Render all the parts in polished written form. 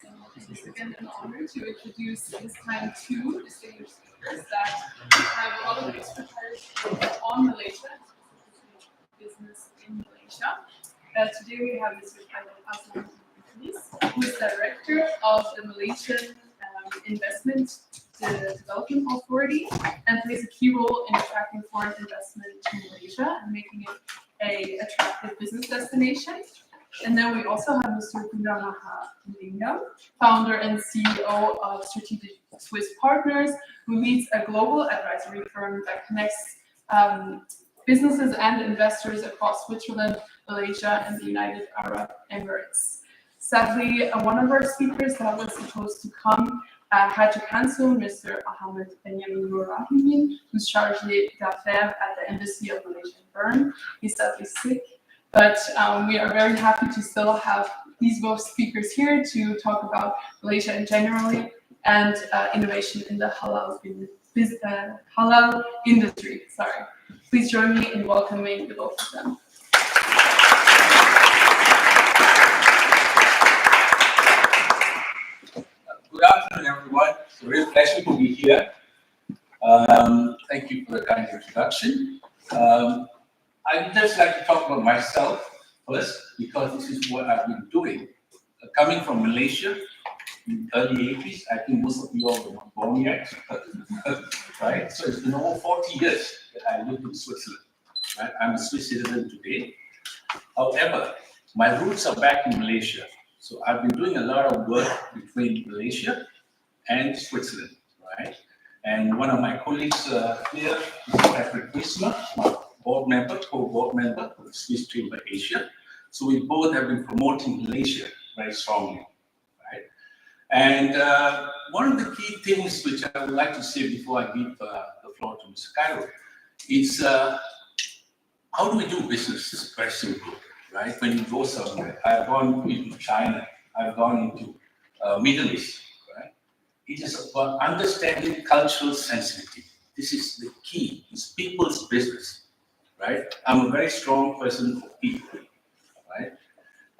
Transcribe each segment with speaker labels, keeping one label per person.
Speaker 1: So it is again an honor to introduce this time two distinguished speakers that have a lot of expertise on Malaysia, business in Malaysia. Today we have Mr. Khairul Azlan, who is Director of the Malaysian Investment Development Authority and plays a key role in attracting foreign investment to Malaysia and making it an attractive business destination. And then we also have Mr. Guna Mahalingam, founder and CEO of Strategic Swiss Partners, who leads a global advisory firm that connects businesses and investors across Switzerland, Malaysia, and the United Arab Emirates. Sadly, one of our speakers that was supposed to come had to cancel, Mr. Ahmed Benjamin Rahimi, who's chargé d'affaires at the Embassy of Malaysia in Bern. He's sadly sick, but we are very happy to still have these both speakers here to talk about Malaysia in generally and innovation in the halal industry. Sorry. Please join me in welcoming the both of them.
Speaker 2: Good afternoon, everyone. It's a real pleasure to be here. Thank you for the kind introduction. I'd just like to talk about myself first, because this is what I've been doing. Coming from Malaysia in the early 80s, I think most of you all were not born yet, right? So it's been over 40 years that I lived in Switzerland, right? I'm a Swiss citizen today. However, my roots are back in Malaysia. So I've been doing a lot of work between Malaysia and Switzerland, right? And one of my colleagues here is Patrick Wismer, my board member, co-board member of the Swiss Chamber Asia. So we both have been promoting Malaysia very strongly, right? And one of the key things which I would like to say before I give the floor to Mr. Khairul is how do we do business? It's very simple. Right? When you go somewhere, I've gone into China, I've gone into Middle East, right? It is about understanding cultural sensitivity. This is the key. It's people's business, right? I'm a very strong person for people, right?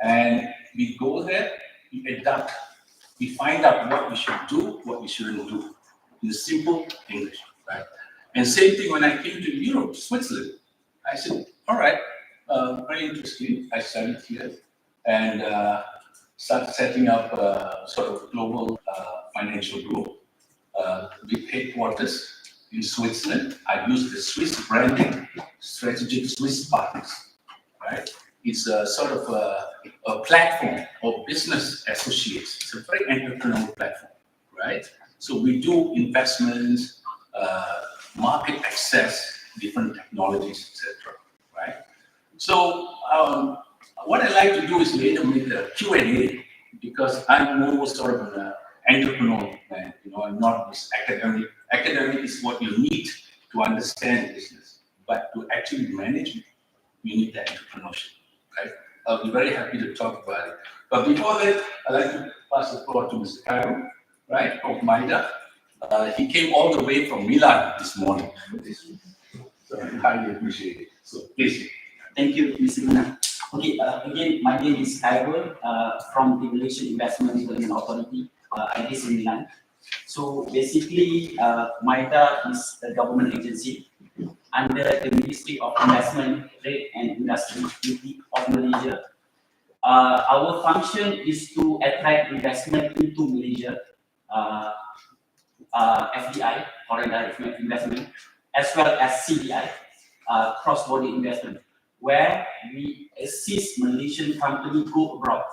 Speaker 2: And we go there, we adapt, we find out what we should do, what we shouldn't do, in simple English, right? And same thing when I came to Europe, Switzerland. I said, all right, very interesting. I studied here and started setting up sort of global financial group with headquarters in Switzerland. I used the Swiss branding, Strategic Swiss Partners, right? It's a sort of a platform of business associates. It's a very entrepreneurial platform, right? So we do investments, market access, different technologies, etc. Right? So what I like to do is later make a Q&A, because I'm more sort of an entrepreneur man. You know, I'm not this academic. Academic is what you need to understand business, but to actually manage it, you need that entrepreneurship, right? I'll be very happy to talk about it. But before that, I'd like to pass the floor to Mr. Khairul, right, of MIDA. He came all the way from Milan this morning. So I highly appreciate it. So please.
Speaker 3: Thank you, Mr. Guna. Okay, again, my name is Khairul from the Malaysian Investment Development Authority. I live in Milan. So basically, MIDA is a government agency under the Ministry of Investment, Trade and Industry of Malaysia. Our function is to attract investment into Malaysia, FDI, foreign direct investment, as well as CDI, cross-border investment, where we assist Malaysian companies go abroad.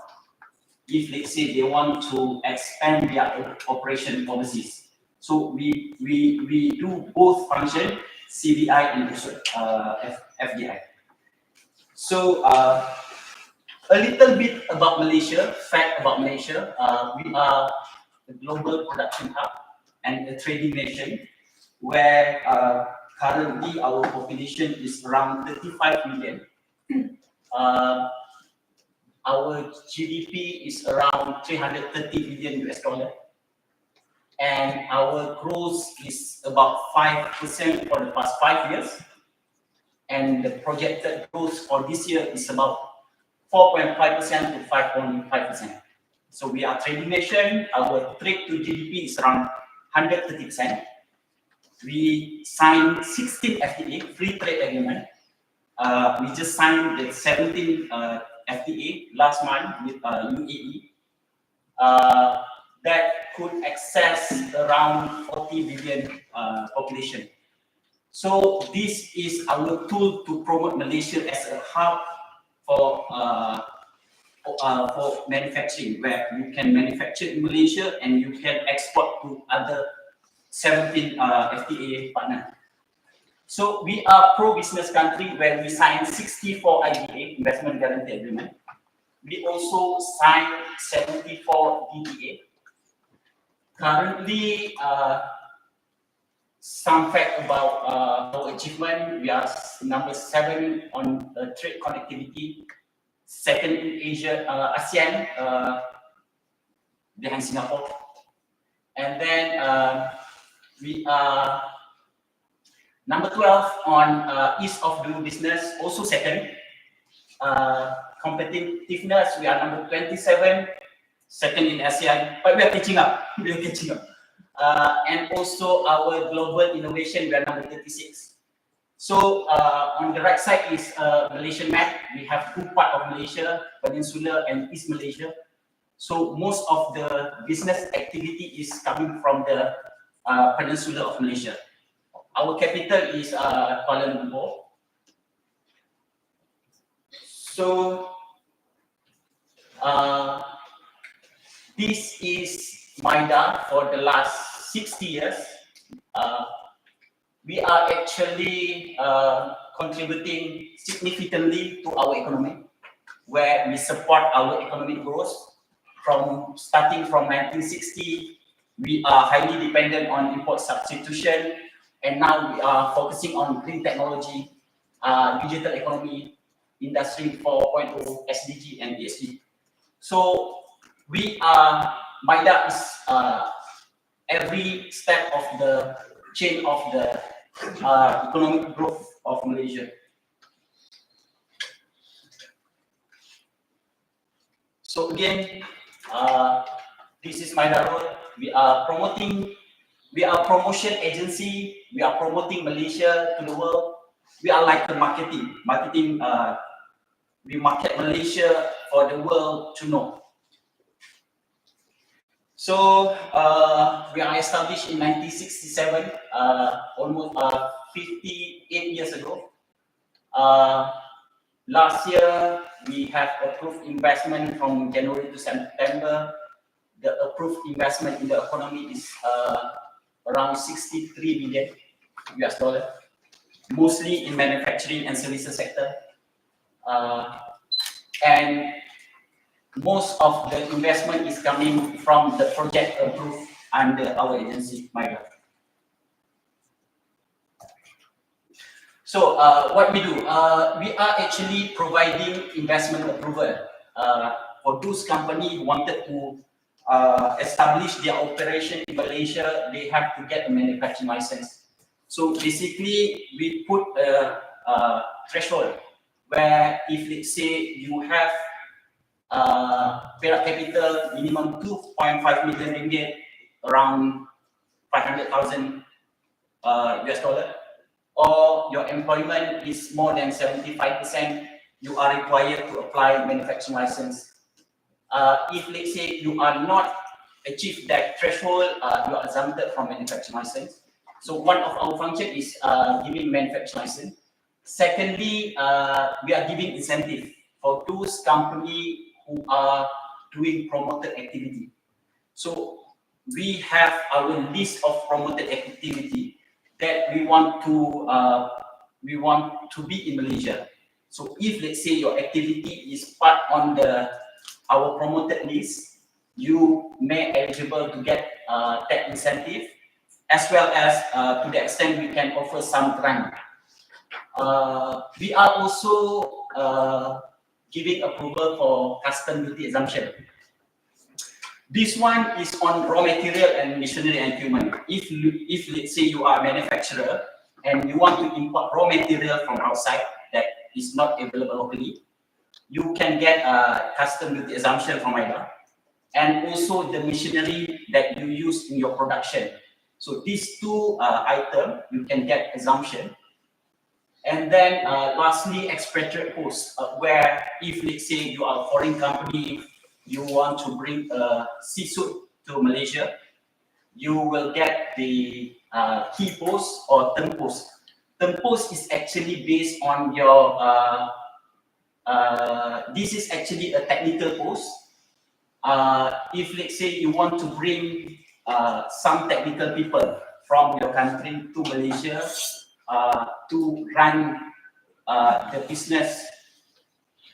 Speaker 3: If let's say they want to expand their operation overseas, so we do both function, CDI and also FDI. So a little bit about Malaysia. Fact about Malaysia: we are a global production hub and a trading nation, where currently our population is around 35 million. Our GDP is around 330 billion US dollar, and our growth is about 5% for the past 5 years, and the projected growth for this year is about 4.5% to 5.5%. So we are trading nation. Our trade to GDP is around 130%. We signed 16 FTA, free trade agreement. We just signed the 17 FTA last month with UAE. That could access around 40 billion population. So this is our tool to promote Malaysia as a hub for manufacturing, where you can manufacture in Malaysia and you can export to other 17 FTA partners. So we are pro-business country where we signed 64 IGA, investment guarantee agreement. We also signed 74 DDA. Currently, some fact about our achievement, we are number 7 on trade connectivity, second in Asia, ASEAN, behind Singapore. And then we are number 12 on ease of doing business, also second. Competitiveness, we are number 27, second in ASEAN, but we are catching up. And also our global innovation, we are number 36. So on the right side is Malaysian map. We have 2 parts of Malaysia, Peninsula and East Malaysia. So most of the business activity is coming from the Peninsula of Malaysia. Our capital is Kuala Lumpur. So this is MIDA for the last 60 years. We are actually contributing significantly to our economy, where we support our economic growth. Starting from 1960, we are highly dependent on import substitution, and now we are focusing on green technology, digital economy, Industry 4.0, SDG, and ESG. So we are, MIDA is every step of the chain of the economic growth of Malaysia. So again, this is MIDA role. We are promotion agency. We are promoting Malaysia to the world. We are like the marketing. We market Malaysia for the world to know. So we are established in 1967, almost 58 years ago. Last year, we have approved investment from January to September. The approved investment in the economy is around 63 billion US dollar, mostly in manufacturing and services sector. And most of the investment is coming from the project approved under our agency, MIDA. So what we do, we are actually providing investment approval for those companies who wanted to establish their operation in Malaysia. They have to get a manufacturing license. So basically, we put a threshold where if let's say you have Perak capital minimum 2.5 million ringgit, around 500,000 US dollar, or your employment is more than 75%, you are required to apply manufacturing license. If let's say you are not achieve that threshold, you are exempted from manufacturing license. So one of our function is giving manufacturing license. Secondly, we are giving incentive for those companies who are doing promoted activity. So we have our list of promoted activity that we want to be in Malaysia. So if let's say your activity is part on our promoted list, you may eligible to get tax incentive, as well as to the extent we can offer some grant. We are also giving approval for custom duty exemption. This one is on raw material and machinery and equipment. If let's say you are a manufacturer and you want to import raw material from outside that is not available locally, you can get a custom duty exemption from MIDA. and also the machinery that you use in your production. So these two items, you can get exemption. And then lastly, expatriate post, where if let's say you are a foreign company, you want to bring a seafood to Malaysia, you will get the key post or term post. Term post is actually based on your, this is actually a technical post. If let's say you want to bring some technical people from your country to Malaysia to run the business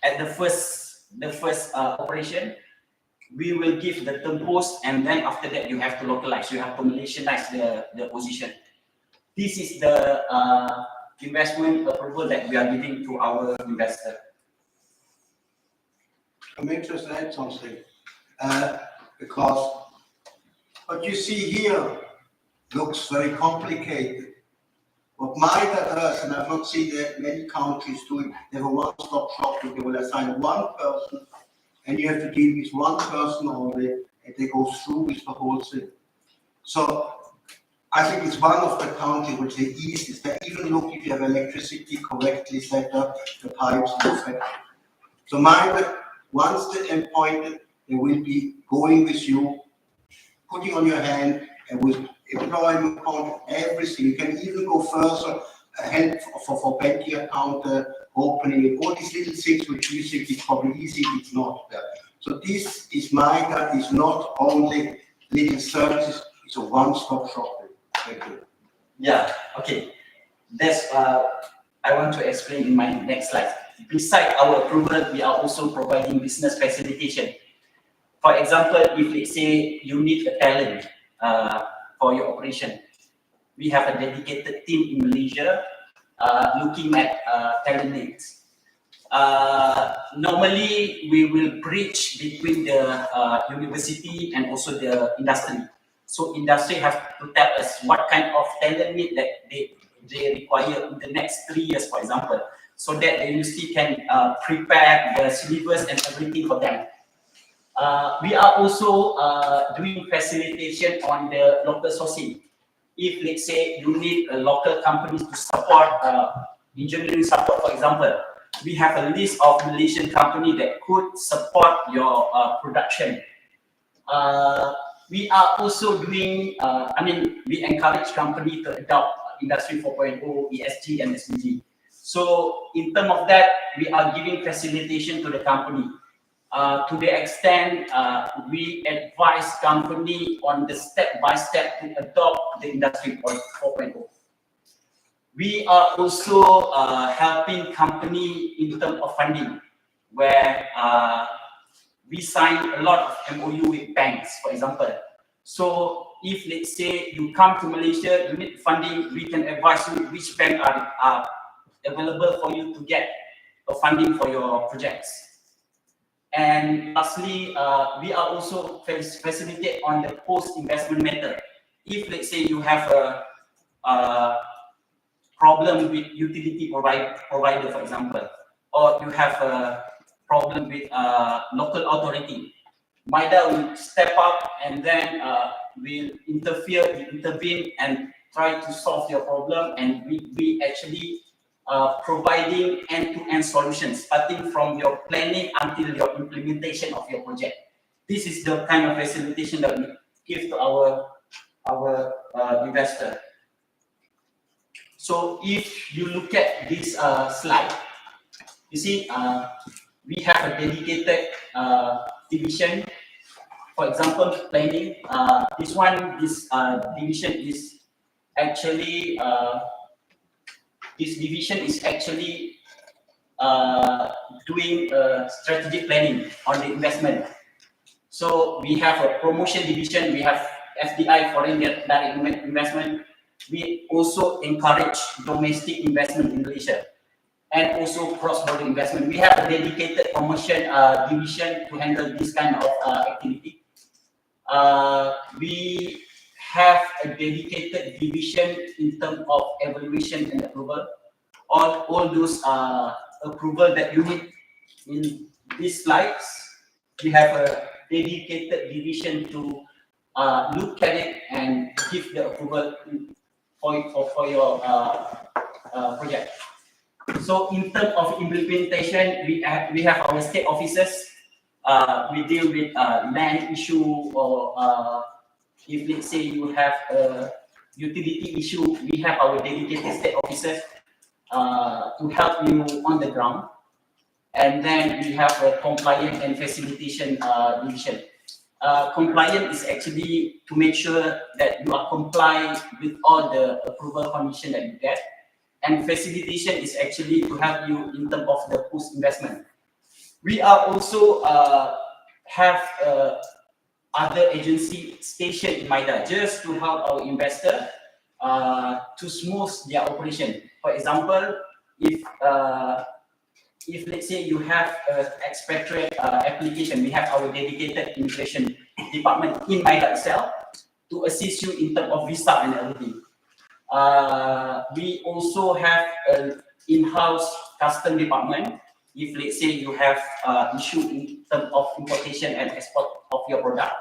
Speaker 3: at the first operation, we will give the term post, and then after that you have to localize, you have to Malaysianize the position. This is the investment approval that we are giving to our investor.
Speaker 4: I'm interested to add something, because what you see here looks very complicated. What might occur, and I've not seen that many countries doing, they have a one-stop shop, they will assign one person, and you have to deal with one person only, and they go through with the whole thing. So I think it's one of the countries which the easiest. They even look if you have electricity correctly set up, the pipes and the factory. So once they're appointed, they will be going with you, putting on your hand, and with employment contract, everything. You can even go further, help for banking account opening, all these little things which you think is probably easy, it's not there. So this is MIGA, is not only little services, it's a one-stop shop. Thank you.
Speaker 3: Yeah, okay. That's I want to explain in my next slide. Besides our approval, we are also providing business facilitation. For example, if let's say you need a talent for your operation, we have a dedicated team in Malaysia looking at talent needs. Normally, we will bridge between the university and also the industry. So industry have to tell us what kind of talent need that they require in the next 3 years, for example, so that the university can prepare the syllabus and everything for them. We are also doing facilitation on the local sourcing. If let's say you need a local companies to support engineering support, for example, we have a list of Malaysian company that could support your production. We are also doing, we encourage company to adopt Industry 4.0, ESG and SDG. So in terms of that, we are giving facilitation to the company. To the extent we advise company on the step-by-step to adopt the Industry 4.0. We are also helping company in terms of funding, where we sign a lot of MOU with banks, for example. So if let's say you come to Malaysia, you need funding, we can advise you which bank are available for you to get a funding for your projects. And lastly, we are also facilitate on the post-investment matter. If let's say you have a problem with utility provider, for example, or you have a problem with local authority, MIDA will step up and then will intervene and try to solve your problem, and we actually providing end-to-end solutions, starting from your planning until your implementation of your project. This is the kind of facilitation that we give to our investor. So if you look at this slide, you see we have a dedicated division. For example, planning. This division is actually doing strategic planning on the investment. So we have a promotion division, we have FDI, foreign direct investment. We also encourage domestic investment in Malaysia and also cross-border investment. We have a dedicated promotion division to handle this kind of activity. We have a dedicated division in terms of evaluation and approval. All those approval that you need in these slides, we have a dedicated division to look at it and give the approval for your project. So in terms of implementation, we have our state officers. We deal with land issue, or if let's say you have a utility issue, we have our dedicated state officers to help you on the ground. And then we have a compliance and facilitation division. Compliance is actually to make sure that you are compliant with all the approval condition that you get. And facilitation is actually to help you in terms of the post investment. We are also have other agency station in MIDA just to help our investor to smooth their operation. For example, if let's say you have an expatriate application, we have our dedicated immigration department in MIDA itself to assist you in terms of visa and everything. We also have an in-house custom department. If let's say you have issue in terms of importation and export of your product,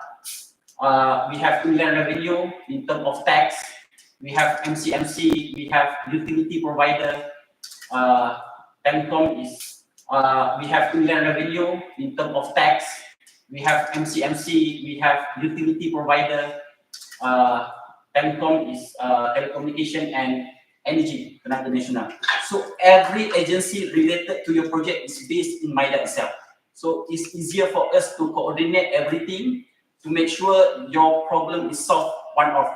Speaker 3: we have Inland Revenue in terms of tax. We have MCMC. We have utility provider. Telecom is. We have Inland Revenue in terms of tax. We have MCMC. We have utility provider. Telecom is telecommunication and energy, Tenaga Nasional. So every agency related to your project is based in MIDA itself. So it's easier for us to coordinate everything to make sure your problem is solved one-off.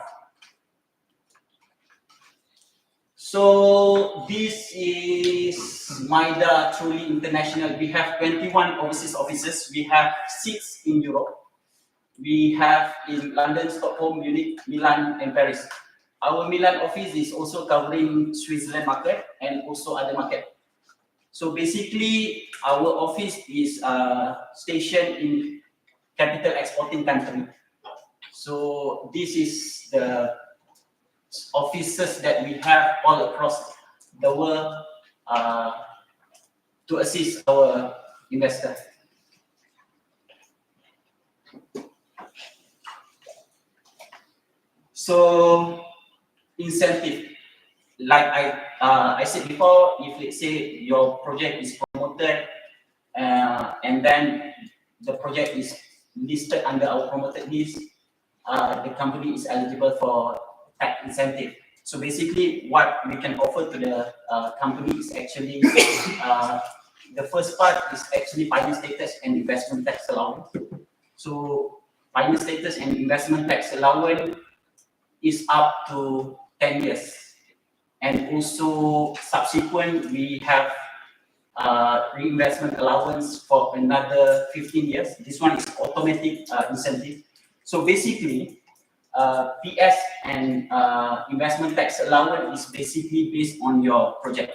Speaker 3: So this is MIDA truly international. We have 21 overseas offices. We have 6 in Europe. We have in London, Stockholm, Munich, Milan, and Paris. Our Milan office is also covering Switzerland market and also other market. So basically, our office is stationed in capital exporting country. So this is the offices that we have all across the world to assist our investors. So incentive, like I said before, if let's say your project is promoted and then the project is listed under our promoted list, the company is eligible for tax incentive. So basically, what we can offer to the company is actually the first part is actually pioneer status and investment tax allowance. So pioneer status and investment tax allowance is up to 10 years. And also subsequent, we have reinvestment allowance for another 15 years. This one is automatic incentive. So basically, PS and investment tax allowance is basically based on your project.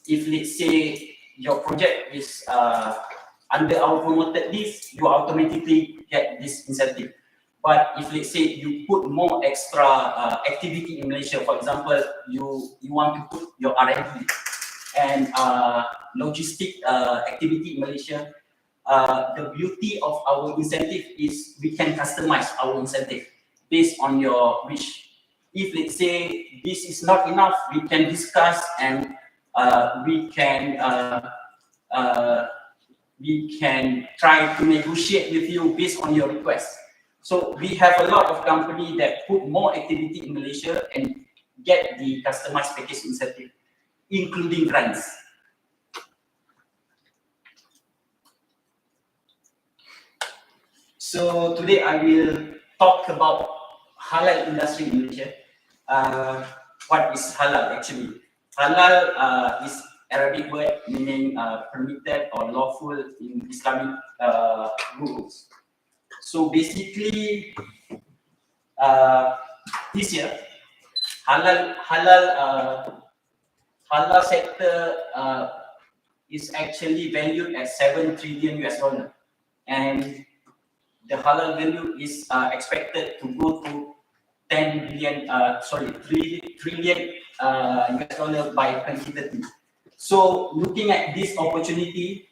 Speaker 3: If let's say your project is under our promoted list, you automatically get this incentive. But if let's say you put more extra activity in Malaysia, for example, you want to put your R&D and logistic activity in Malaysia, the beauty of our incentive is we can customize our incentive based on your wish. If let's say this is not enough, we can discuss and we can try to negotiate with you based on your request. So we have a lot of companies that put more activity in Malaysia and get the customized package incentive, including grants. So today I will talk about halal industry in Malaysia. What is halal actually? Halal is Arabic word meaning permitted or lawful in Islamic rules. So basically, this year, halal sector is actually valued at $7 trillion US, and the halal value is expected to go to 3 trillion US by 2030. So looking at this opportunity,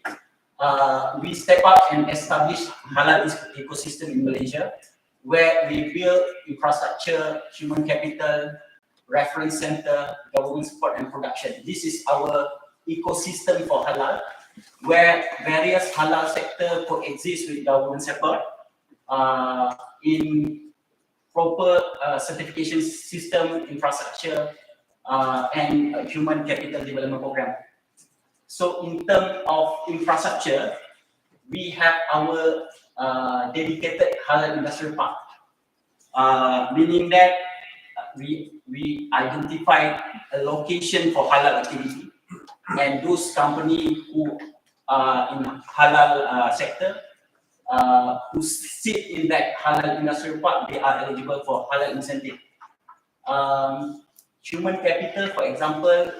Speaker 3: we step up and establish halal ecosystem in Malaysia, where we build infrastructure, human capital, reference center, government support and production. This is our ecosystem for halal, where various halal sector coexist with government support in proper certification system, infrastructure, and human capital development program. So in terms of infrastructure, we have our dedicated halal industrial park, meaning that we identified a location for halal activity, and those companies who are in halal sector, who sit in that halal industrial park, they are eligible for halal incentive. Human capital, for example,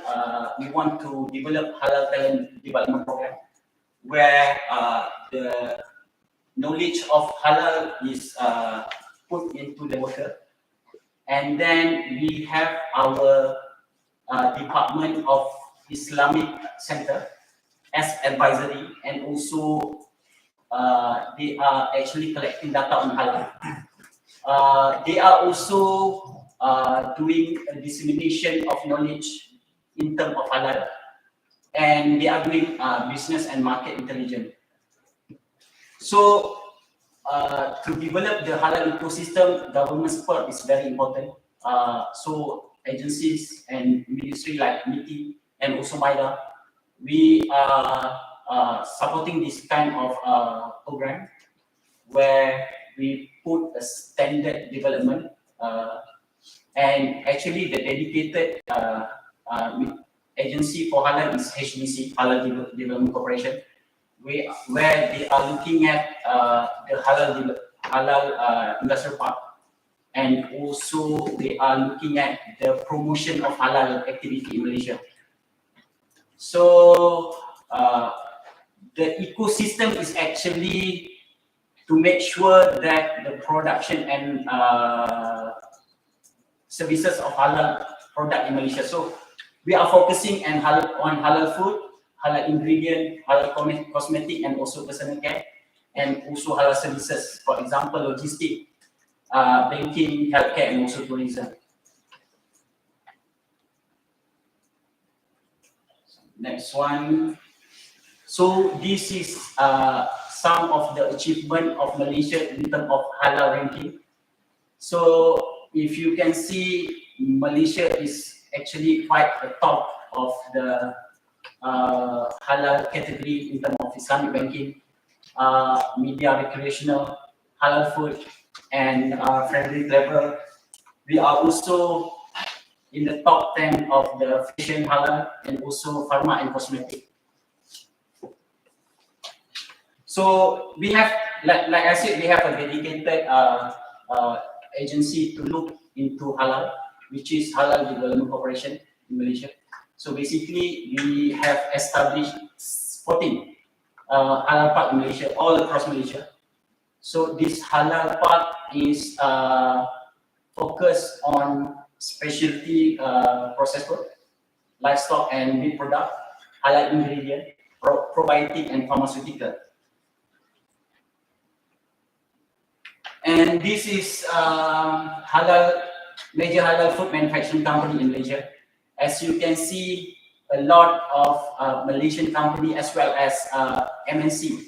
Speaker 3: we want to develop halal talent development program, where the knowledge of halal is put into the worker. And then we have our Department of Islamic Center as advisory, and also they are actually collecting data on halal. They are also doing a dissemination of knowledge in terms of halal, and they are doing business and market intelligence. So to develop the halal ecosystem, government support is very important. So agencies and ministry like MITI and also MIDA, we are supporting this kind of program, where we put a standard development, and actually the dedicated agency for halal is HDC, Halal Development Corporation, where they are looking at the halal industrial park, and also they are looking at the promotion of halal activity in Malaysia. So the ecosystem is actually to make sure that the production and services of halal product in Malaysia. So we are focusing on halal food, halal ingredient, halal cosmetic, and also personal care, and also halal services, for example, logistic, banking, healthcare, and also tourism. Next one. So this is some of the achievement of Malaysia in terms of halal ranking. So if you can see, Malaysia is actually quite the top of the halal category in terms of Islamic banking, media, recreational, halal food, and friendly travel. We are also in the top 10 of the fashion halal, and also pharma and cosmetic. So we have, like I said, we have a dedicated agency to look into halal, which is Halal Development Corporation in Malaysia. So basically, we have established 14 halal park in Malaysia, all across Malaysia. So this halal park is focused on specialty processed food, livestock and meat product, halal ingredient, probiotic and pharmaceutical. And this is major halal food manufacturing company in Malaysia. As you can see, a lot of Malaysian company as well as MNC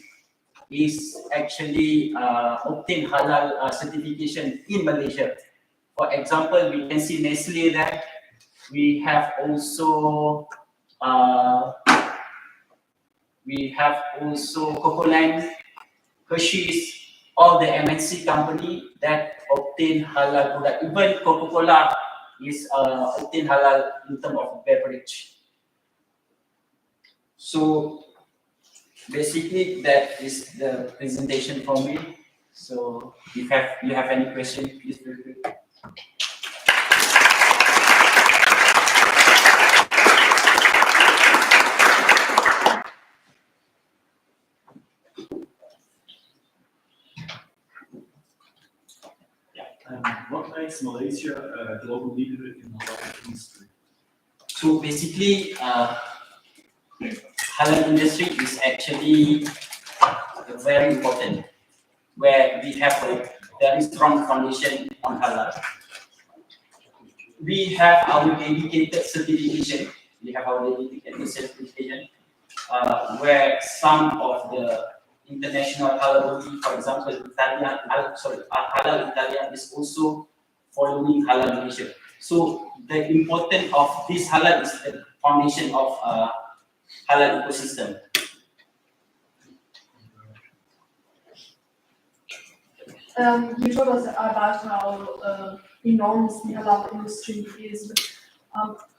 Speaker 3: is actually obtain halal certification in Malaysia. For example, we can see Nestle there. We have also Cocoland, Hershey's, all the MNC company that obtain halal product. Even Coca-Cola is obtain halal in terms of beverage. So basically, that is the presentation from me. So if you have any question, please feel free.
Speaker 5: What makes Malaysia a global leader in halal industry?
Speaker 3: So basically, halal industry is actually very important, where we have a very strong foundation on halal. We have our dedicated certification. Where some of the international halal body, for example, Halal Italia is also following halal Malaysia. So the importance of this halal is the foundation of halal ecosystem.
Speaker 6: You told us about how enormous the halal industry is.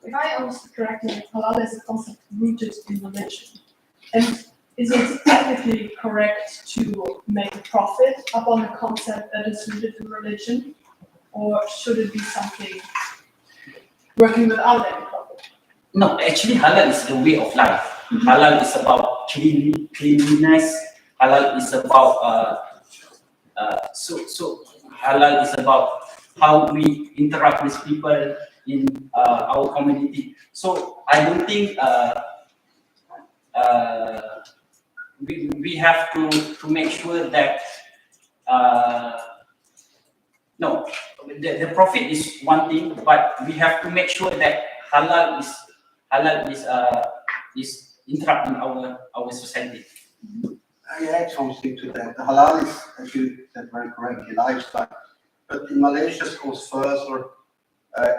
Speaker 6: If I understood correctly, halal is a concept rooted in religion. And is it technically correct to make a profit upon a concept that is rooted in religion? Or should it be something working without any profit?
Speaker 3: No, actually halal is the way of life. Halal is about cleanliness. Halal is about halal is about how we interact with people in our community. So I don't think we have to make sure that no, the profit is one thing, but we have to make sure that halal is interrupting our society.
Speaker 4: I add something to that. The halal is, as you said very correctly, lifestyle. But in Malaysia it goes further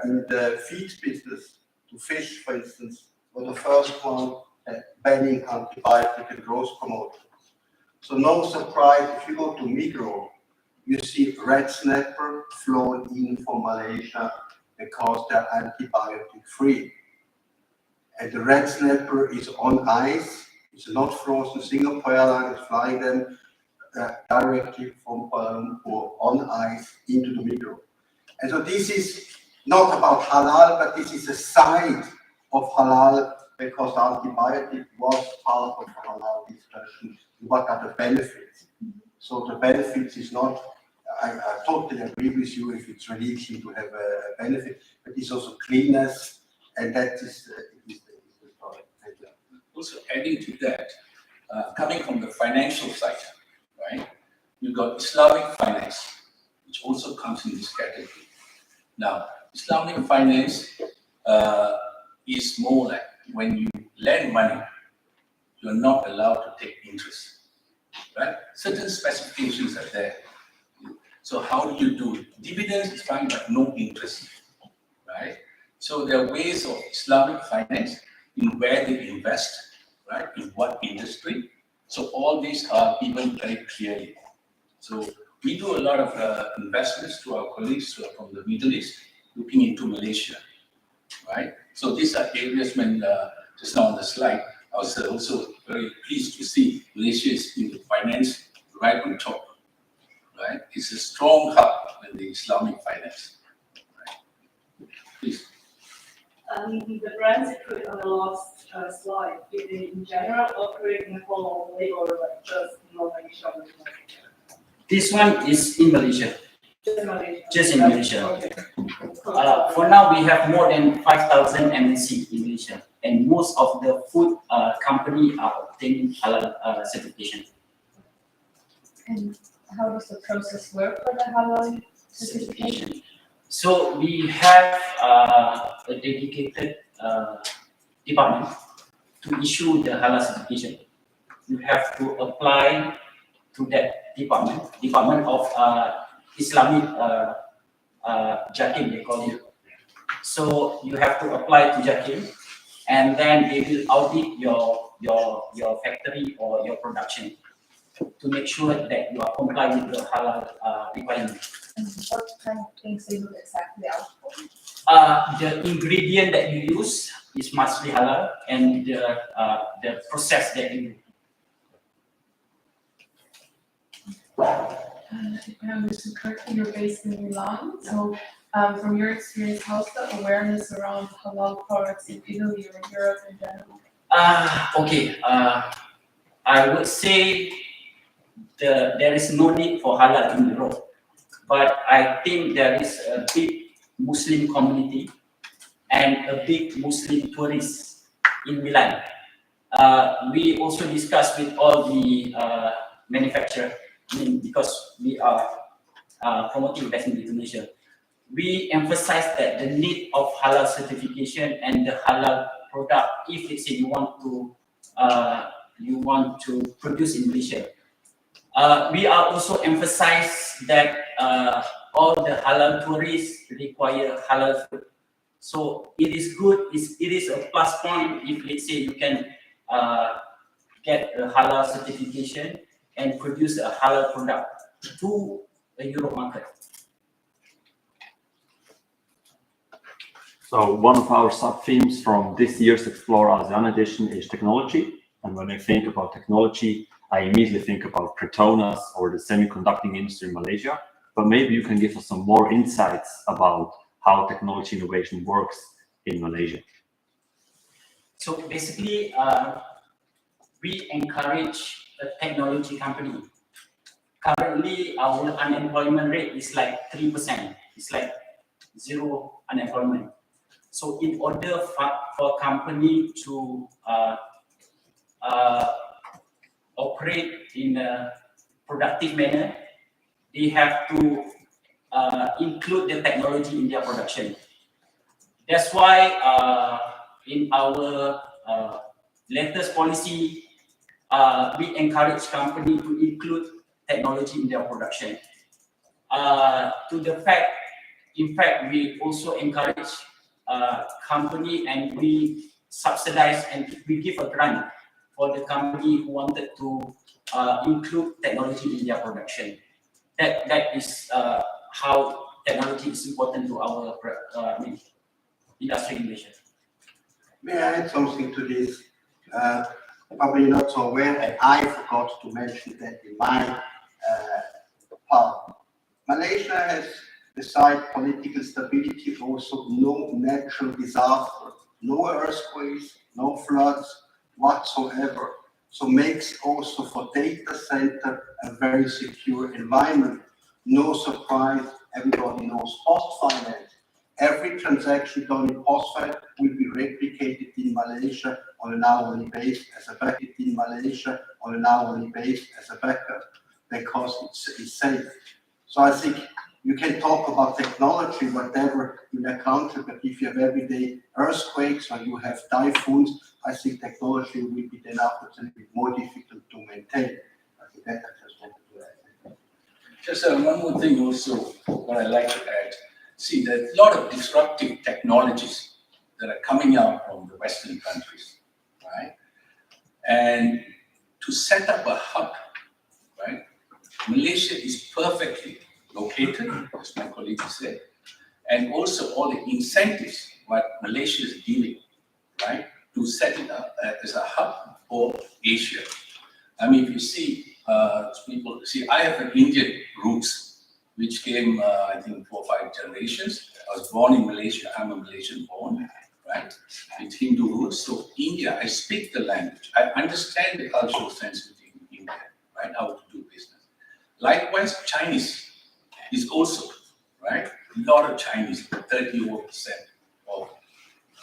Speaker 4: in the feed business. To fish, for instance, was the first one banning antibiotic and growth promoters. So no surprise, if you go to Migros, you see red snapper flown in from Malaysia because they're antibiotic free. And the red snapper is on ice. It's not frozen. Singapore Airlines is flying them directly from Kuala Lumpur on ice into the Migros. And so this is not about halal, but this is a side of halal because antibiotic was part of the halal discussion. What are the benefits? So the benefits is not, I totally agree with you if it's religion to have a benefit, but it's also cleanness, and that is the story. Thank you.
Speaker 2: Also adding to that, coming from the financial side, right? You've got Islamic finance, which also comes in this category. Now, Islamic finance is more like when you lend money, you're not allowed to take interest, right? Certain specifications are there. So how do you do it? Dividends is fine, but no interest, right? So there are ways of Islamic finance in where they invest, right? In what industry. So all these are given very clearly. So we do a lot of investments to our colleagues who are from the Middle East, looking into Malaysia, right? So these are areas when, just now on the slide, I was also very pleased to see Malaysia is in the finance right on top, right? It's a strong hub in the Islamic finance, right? Please.
Speaker 7: The brands you put on the last slide, do they in general operate in the whole only or like just in Malaysia?
Speaker 3: This one is in Malaysia.
Speaker 7: Just in Malaysia.
Speaker 3: Just in Malaysia.
Speaker 7: Okay.
Speaker 3: For now, we have more than 5,000 MNC in Malaysia, and most of the food company are obtaining halal certification.
Speaker 6: And how does the process work for the halal certification?
Speaker 3: So we have a dedicated department to issue the halal certification. You have to apply to that Department of Islamic JAKIM, they call it. So you have to apply to JAKIM, and then they will audit your factory or your production to make sure that you are complying with the halal requirements.
Speaker 6: And what kind of things they look exactly out for?
Speaker 3: The ingredient that you use is must be halal, and the process that you do.
Speaker 1: If I understood correctly, you're based in Milan. So, from your experience, how's the awareness around halal products in Italy or in Europe in general?
Speaker 3: Okay. I would say there is no need for halal in Europe, but I think there is a big Muslim community and a big Muslim tourist in Milan. we also discuss with all the manufacturer, because we are promoting investment in Indonesia. We emphasize that the need of halal certification and the halal product, if let's say you want to produce in Malaysia. We are also emphasize that all the halal tourists require halal food. So it is good, it is a plus point if let's say you can get a halal certification and produce a halal product to the Europe market.
Speaker 5: So one of our sub-themes from this year's Explore ASEAN edition is technology. And when I think about technology, I immediately think about Petronas or the semiconducting industry in Malaysia. But maybe you can give us some more insights about how technology innovation works in Malaysia.
Speaker 3: So basically, we encourage a technology company. Currently, our unemployment rate is like 3%. It's like zero unemployment. So in order for a company to operate in a productive manner, they have to include the technology in their production. That's why in our latest policy, we encourage company to include technology in their production. In fact, we also encourage company, and we subsidize and we give a grant for the company who wanted to include technology in their production. That is how technology is important to our industry in Malaysia.
Speaker 4: May I add something to this? Probably not so aware, and I forgot to mention that in my part. Malaysia has, besides political stability, also no natural disaster, no earthquakes, no floods whatsoever. So makes also for data center a very secure environment. No surprise, everybody knows post-finance. Every transaction done in post-finance will be replicated in Malaysia on an hourly basis as a backup, because it's safe. So I think you can talk about technology, whatever, in a country, but if you have everyday earthquakes or you have typhoons, I think technology will be then unfortunately more difficult to maintain. I think that I just wanted to add.
Speaker 2: Just one more thing also, what I like to add. See, there's a lot of disruptive technologies that are coming out from the Western countries, right? And to set up a hub, right? Malaysia is perfectly located, as my colleague said, and also all the incentives what Malaysia is giving, right, to set it up as a hub for Asia. I mean, if you see, people see, I have an Indian roots, which came, I think, 4 or 5 generations. I was born in Malaysia. I'm a Malaysian born, right, with Hindu roots. So India, I speak the language. I understand the cultural sensitivity in India, right, how to do business. Likewise, Chinese is also, right? A lot of Chinese, 30% of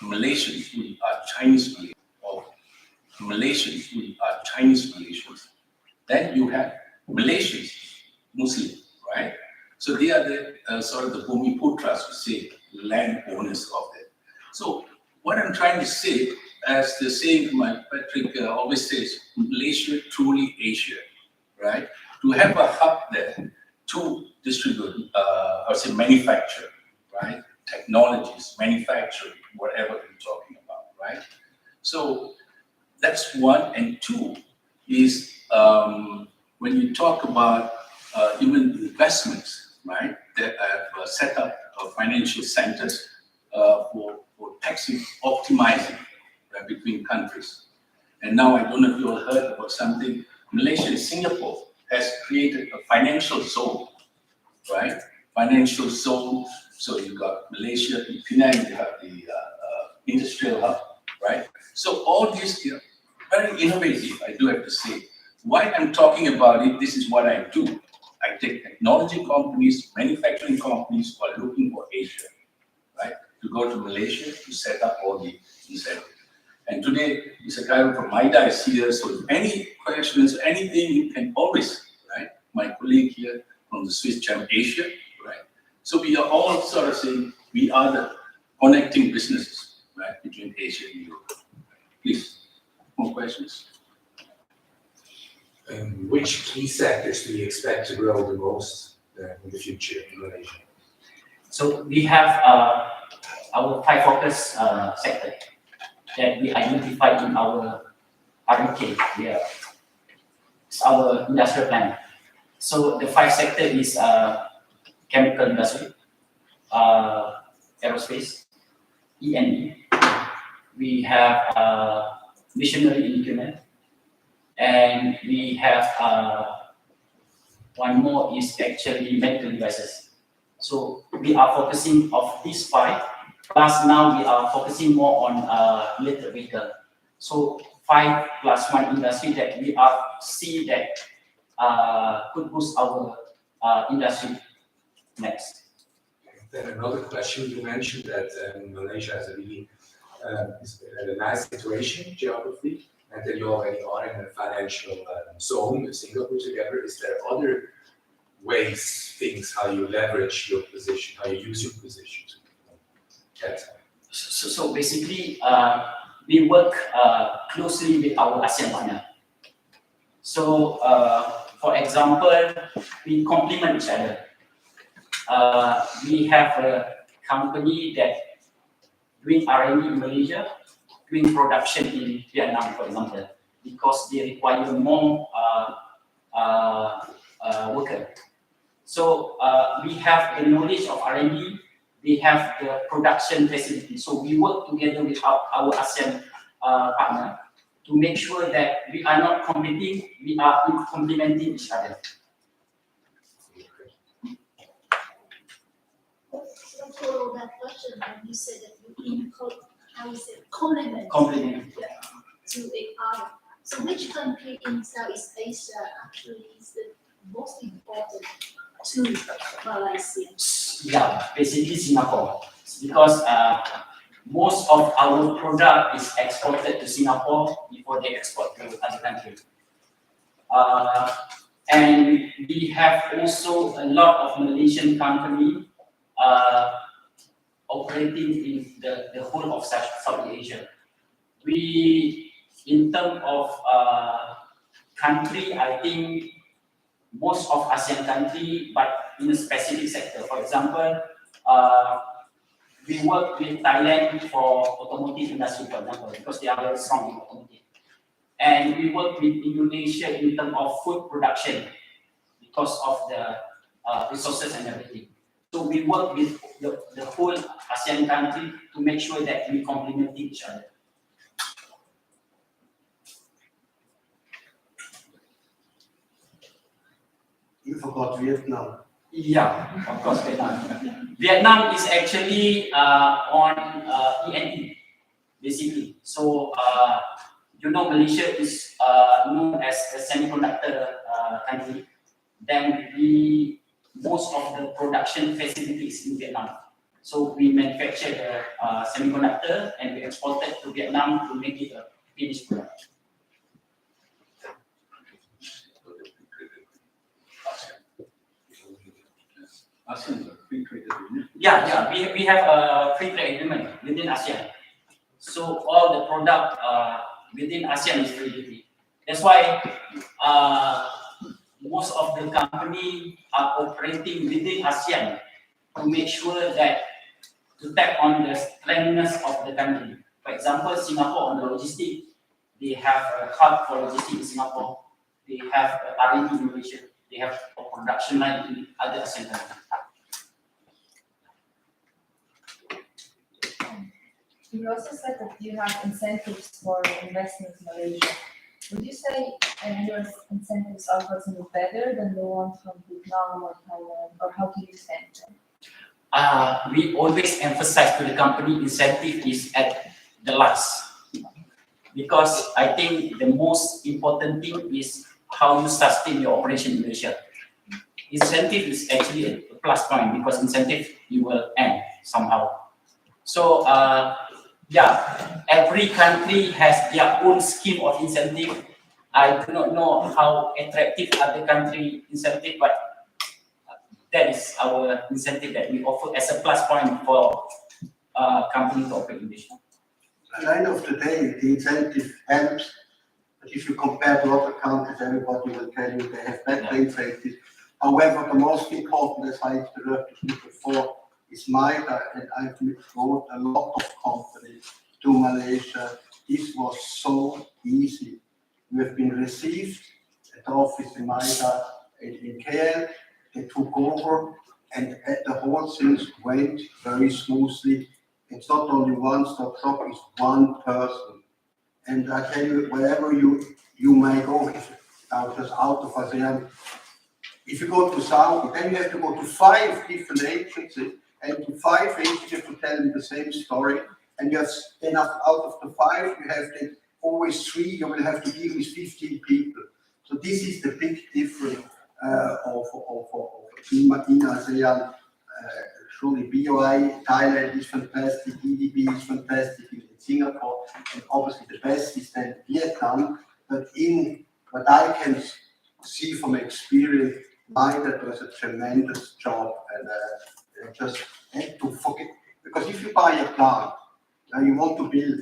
Speaker 2: Malaysians who are Chinese Malaysians. Then you have Malaysians, Muslim, right? So they are the sort of the Bumiputras, we say, land owners of it. So what I'm trying to say, as the saying my Patrick always says, Malaysia truly Asia, right? To have a hub there to distribute, I would say manufacture, right? Technologies, manufacturing, whatever we're talking about, right? So that's one. And two is when you talk about even investments, right? That have set up financial centers for taxing, optimizing between countries. And now I don't know if you all heard about something. Malaysia and Singapore has created a financial zone, right? Financial zone. So you got Malaysia, in Penang, you have the industrial hub, right? So all these, very innovative, I do have to say. Why I'm talking about it, this is what I do. I take technology companies, manufacturing companies who are looking for Asia, right? To go to Malaysia to set up all the incentives. And today, Mr. Cairo from MIDA is here, so if any questions, anything, you can always, right? My colleague here from the Swiss Jam Asia, right? So we are all sort of saying, we are the connecting businesses, right, between Asia and Europe. Please, more questions?
Speaker 8: Which key sectors do you expect to grow the most in the future in Malaysia?
Speaker 3: So we have our 5 focus sector that we identified in our RMK. Yeah. It's our industrial plan. So the 5 sector is chemical industry, aerospace, E&E. We have machinery and equipment, and we have one more is actually medical devices. So we are focusing of these 5. Plus now we are focusing more on electric vehicle. So 5 plus 1 industry that we are see that could boost our industry next.
Speaker 8: Then another question, you mentioned that Malaysia has a really nice situation geography, and that you already are in a financial zone with Singapore together. Is there other ways, things, how you leverage your position, how you use your position to get?
Speaker 3: So basically, we work closely with our ASEAN partner. So, for example, we complement each other. We have a company that doing R&D in Malaysia, doing production in Vietnam, for example, because they require more worker. So we have the knowledge of R&D, we have the production facility. So we work together with our ASEAN partner to make sure that we are not competing, we are complementing each other.
Speaker 9: So follow that question, when you said that you complement to each other. So which country in Southeast Asia actually is the most important to Malaysia?
Speaker 3: Yeah, basically Singapore, because most of our product is exported to Singapore before they export to other countries. And we have also a lot of Malaysian company operating in the whole of Southeast Asia. We, in terms of country, I think most of ASEAN country, but in a specific sector. For example, we work with Thailand for automotive industry, for example, because they are very strong in automotive. And we work with Indonesia in terms of food production because of the resources and everything. So we work with the whole ASEAN country to make sure that we complement each other.
Speaker 4: You forgot Vietnam.
Speaker 3: Yeah, of course, Vietnam. Vietnam is actually on E&E, basically. So, you know, Malaysia is known as a semiconductor country. Then most of the production facilities in Vietnam. So we manufacture the semiconductor and we export it to Vietnam to make it a finished product.
Speaker 2: ASEAN is a free trade agreement.
Speaker 3: Yeah, we have a free trade agreement within ASEAN. So all the product within ASEAN is free duty. That's why most of the company are operating within ASEAN to make sure that to tap on the strengthness of the country. For example, Singapore on the logistics, they have a hub for logistics in Singapore. They have R&D in Malaysia. They have a production line in other ASEAN countries.
Speaker 10: You also said that you have incentives for investment in Malaysia. Would you say your incentives are personally better than the ones from Vietnam or Thailand, or how do you stand them?
Speaker 3: We always emphasize to the company incentive is at the last. Because I think the most important thing is how you sustain your operation in Malaysia. Incentive is actually a plus point because incentive you will end somehow. So Yeah, every country has their own scheme of incentive. I do not know how attractive other country incentive, but that is our incentive that we offer as a plus point for company to operate in Malaysia.
Speaker 4: At the end of the day, the incentive helps, but if you compare to other countries, everybody will tell you they have better incentives. However, the most important, as I introduced before, is MIDA, and I've brought a lot of companies to Malaysia. This was so easy. We have been received at the office in MIDA in KL. They took over, and the whole thing went very smoothly. It's not only one-stop shop, it's one person. And I tell you, wherever you may go, just out of ASEAN, if you go to Saudi, then you have to go to 5 different agencies, and to 5 agencies you have to tell them the same story. And you have then out of the 5, you have then always 3. You will have to deal with 15 people. So this is the big difference of in ASEAN. Surely BOI, Thailand is fantastic, EDB is fantastic in Singapore, and obviously the best is then Vietnam. But in what I can see from experience, MIDA does a tremendous job, and just have to forget, because if you buy a plant and you want to build,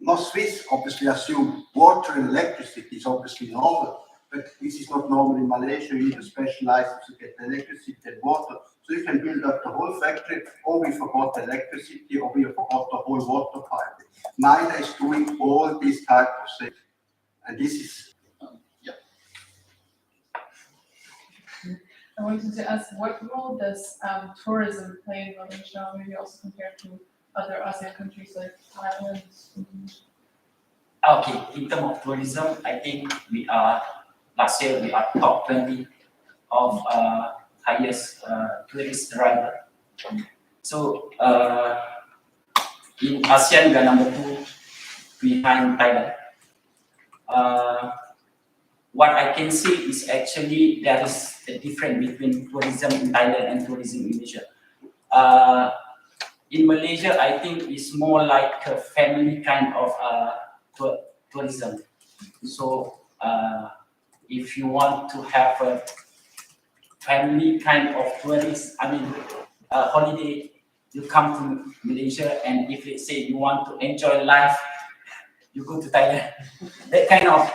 Speaker 4: most Swiss obviously assume water and electricity is obviously normal, but this is not normal in Malaysia. You need a special license to get electricity and water. So you can build up the whole factory, or we forgot the electricity, or we forgot the whole water pipe. MIDA is doing all these type of things, and this is,
Speaker 1: I wanted to ask, what role does tourism play in Malaysia, maybe also compared to other ASEAN countries like Thailand?
Speaker 3: Okay, in terms of tourism, I think we are, last year we are top 20 of highest tourist arrival. So in ASEAN, we are number 2 behind Thailand. What I can say is actually there is a difference between tourism in Thailand and tourism in Malaysia. In Malaysia, I think it's more like a family kind of tourism. So if you want to have a family kind of tourist, holiday, you come to Malaysia, and if let's say you want to enjoy life, you go to Thailand. That kind of,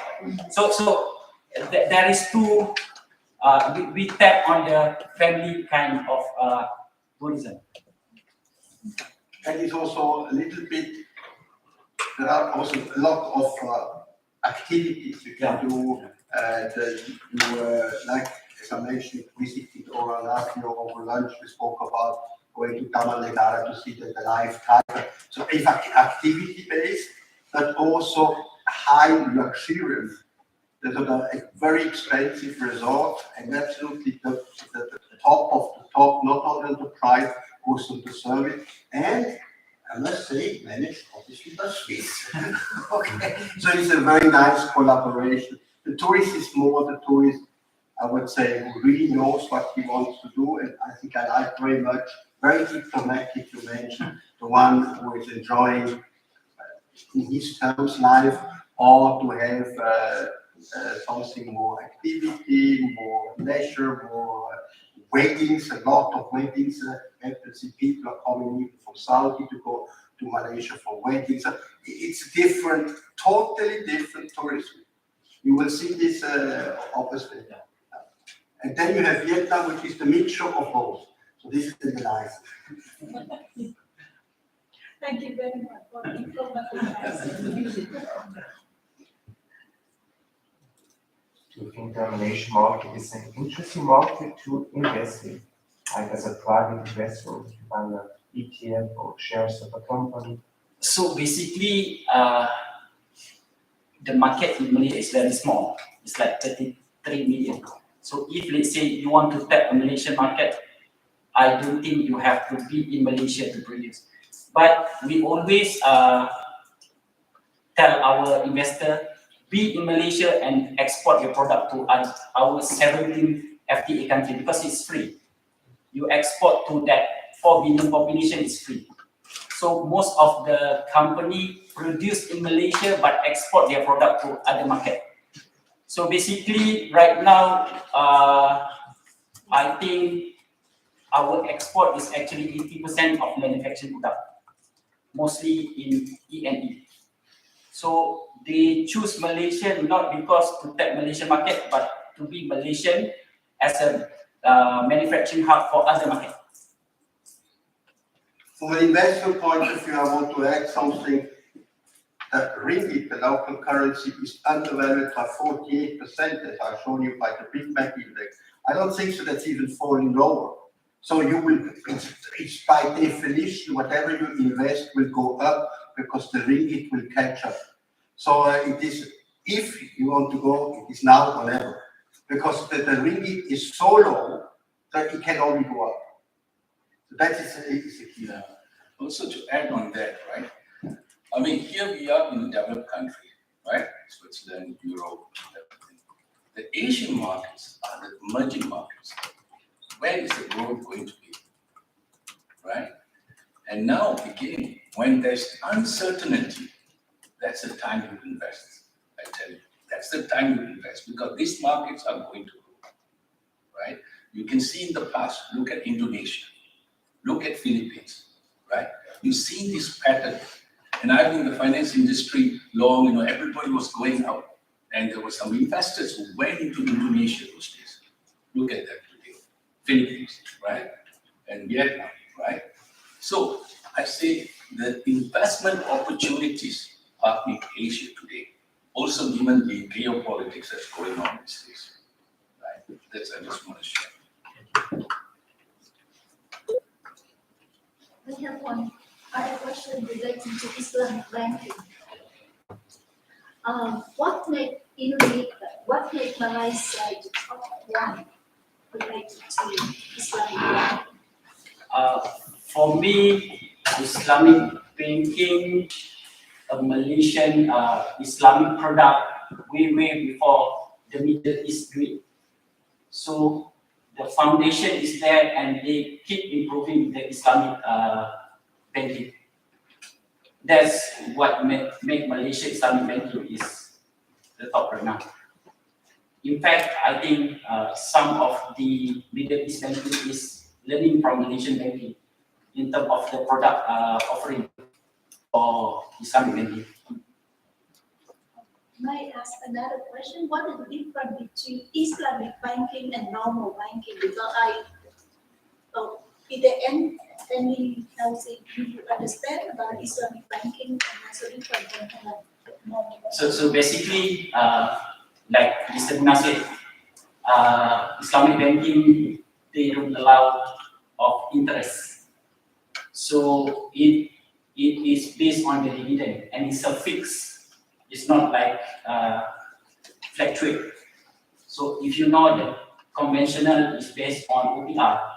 Speaker 3: so there is two, we tap on the family kind of tourism.
Speaker 4: and it's also a little bit, there are also a lot of activities you can do. Like as I mentioned, visited Oranafio over lunch. We spoke about going to Taman Negara to see the live tiger. So it's activity based, but also high luxurious. There's a very expensive resort, and absolutely the top of the top, not only the price, also the service. And I must say, managed obviously by Swiss. Okay, so it's a very nice collaboration. The tourist is more the tourist, I would say, who really knows what he wants to do, and I think I like very much, very diplomatic, you mentioned, the one who is enjoying in his terms life, or to have something more activity, more leisure, more weddings, a lot of weddings. People are coming even from Saudi to go to Malaysia for weddings. It's different, totally different tourism. You will see this obviously. And then you have Vietnam, which is the mixture of both. So this is the nice.
Speaker 7: Thank you very much for the information.
Speaker 11: Do you think the Malaysian market is an interesting market to invest in? Like as a private investor, if you buy an ETF or shares of a company?
Speaker 3: So basically, the market in Malaysia is very small. It's like 33 million. So if let's say you want to tap a Malaysian market, I don't think you have to be in Malaysia to produce. But we always tell our investor, be in Malaysia and export your product to our 17 FTA country because it's free. You export to that 4 billion population, it's free. So most of the company produce in Malaysia but export their product to other market. So basically, right now, I think our export is actually 80% of manufacturing product, mostly in E&E. So they choose Malaysia not because to tap Malaysian market, but to be Malaysian as a manufacturing hub for other market.
Speaker 4: From an investment point of view, I want to add something. That ringgit, the local currency, is undervalued by 48%, as I've shown you by the Big Mac index. I don't think so that's even falling lower. So you will, it's by definition, whatever you invest will go up because the ringgit will catch up. So it is, if you want to go, it is now or never. Because the ringgit is so low that it can only go up. So that is a key.
Speaker 2: Yeah. Also to add on that, right? I mean, here we are in a developed country, right? Switzerland, Europe, everything. The Asian markets are the emerging markets. Where is the growth going to be, right? And now, again, when there's uncertainty, that's the time you invest. I tell you, that's the time you invest because these markets are going to grow, right? You can see in the past. Look at Indonesia, look at Philippines, right? You've seen this pattern. And I've been in the finance industry long, everybody was going out. And there were some investors who went into Indonesia those days. Look at that today. Philippines, right? And Vietnam, right? So I say the investment opportunities are in Asia today. Also given the geopolitics that's going on these days, right? That's I just want to share.
Speaker 9: I have one other question relating to Islamic banking. What made Malaysia the top one related to Islamic banking?
Speaker 3: For me, Islamic banking, a Malaysian Islamic product way before the Middle East do it. So the foundation is there and they keep improving the Islamic banking. That's what make Malaysia Islamic banking is the top right now. In fact, I think some of the Middle East banking is learning from Malaysian banking in terms of the product offering for Islamic banking.
Speaker 9: May I ask another question? What is the difference between Islamic banking and normal banking? Because in the end, any do you understand about Islamic banking and also different from normal banking?
Speaker 3: So basically, like Mr. Guna said, Islamic banking, they don't allow of interest. So it is based on the dividend and it's a fixed. It's not like fluctuate. So if you know the conventional is based on OPR,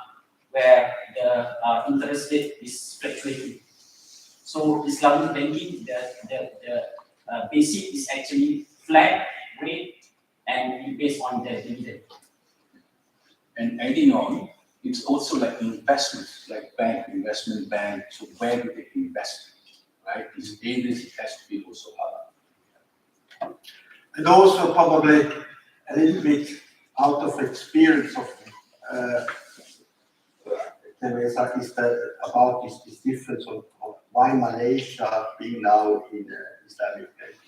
Speaker 3: where the interest rate is fluctuating. So Islamic banking, the basic is actually flat rate and based on the dividend.
Speaker 2: And adding on, it's also like investments, like investment bank. So where do they invest, right? These areas, it has to be also halal.
Speaker 4: And also probably a little bit out of experience of Teresa is that about this difference of why Malaysia being now in Islamic banking.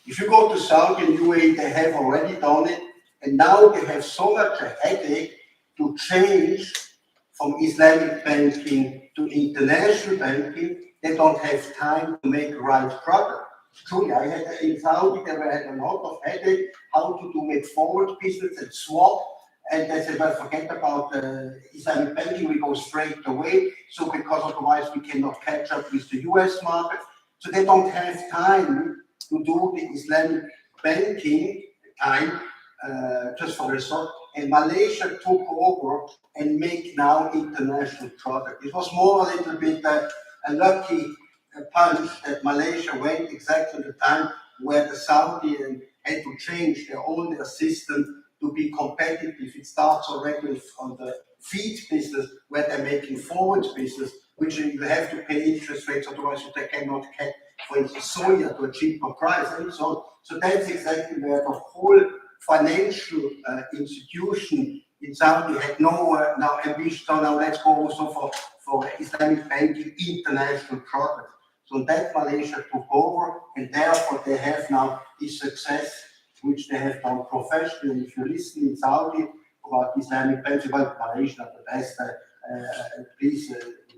Speaker 4: If you go to Saudi and UAE, they have already done it, and now they have so much a headache to change from Islamic banking to international banking. They don't have time to make the right product. Truly, I had in Saudi, they had a lot of headache how to make forward business and swap. And they said, well, forget about Islamic banking, we go straight away. So because otherwise we cannot catch up with the US market. So they don't have time to do the Islamic banking time just for the result. And Malaysia took over and make now international product. It was more a little bit a lucky punch that Malaysia went exactly the time where the Saudi had to change their system to be competitive. It starts already on the feed business where they're making forward business which you have to pay interest rates, otherwise they cannot get, for instance, soya to a cheaper price and so on. So that's exactly where the whole financial institution in Saudi had no now ambition. So now let's go also for Islamic banking international products. So that Malaysia took over, and therefore they have now this success, which they have done professionally. If you listen in Saudi about Islamic banking, well, Malaysia are the best. Please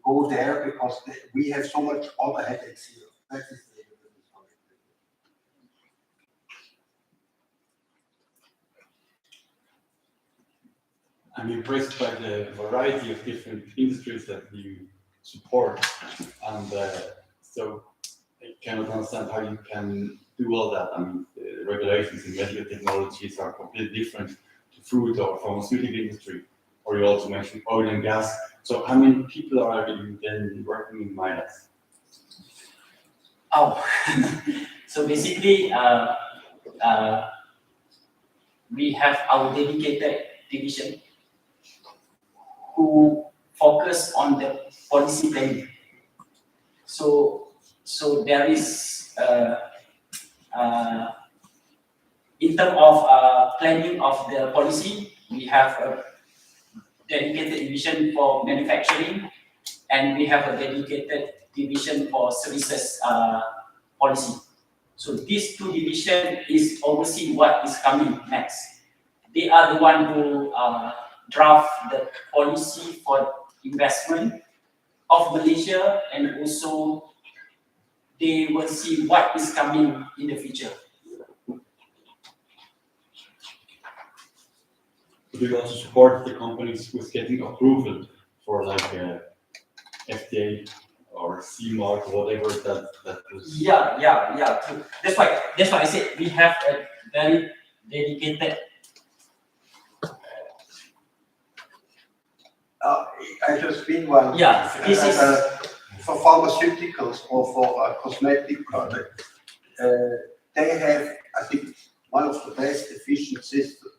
Speaker 4: go there because we have so much other headaches here. That is
Speaker 12: I'm impressed by the variety of different industries that you support, and so I cannot understand how you can do all that. I mean, the regulations in medical technologies are completely different to food or pharmaceutical industry, or you also mentioned oil and gas. So how many people are you then working in Midas?
Speaker 3: Oh, so basically, we have our dedicated division who focus on the policy planning. So there is in terms of planning of the policy, we have a dedicated division for manufacturing, and we have a dedicated division for services policy. So these two divisions is oversee what is coming next. They are the one who draft the policy for investment of Malaysia, and also they will see what is coming in the future.
Speaker 12: Do you also support the companies with getting approval for like FDA or CMARC, whatever that was?
Speaker 3: Yeah. True. That's why I said we have a very dedicated.
Speaker 4: I just been one.
Speaker 3: Yeah, this is
Speaker 4: for pharmaceuticals or for cosmetic products. They have, I think, one of the best efficient systems.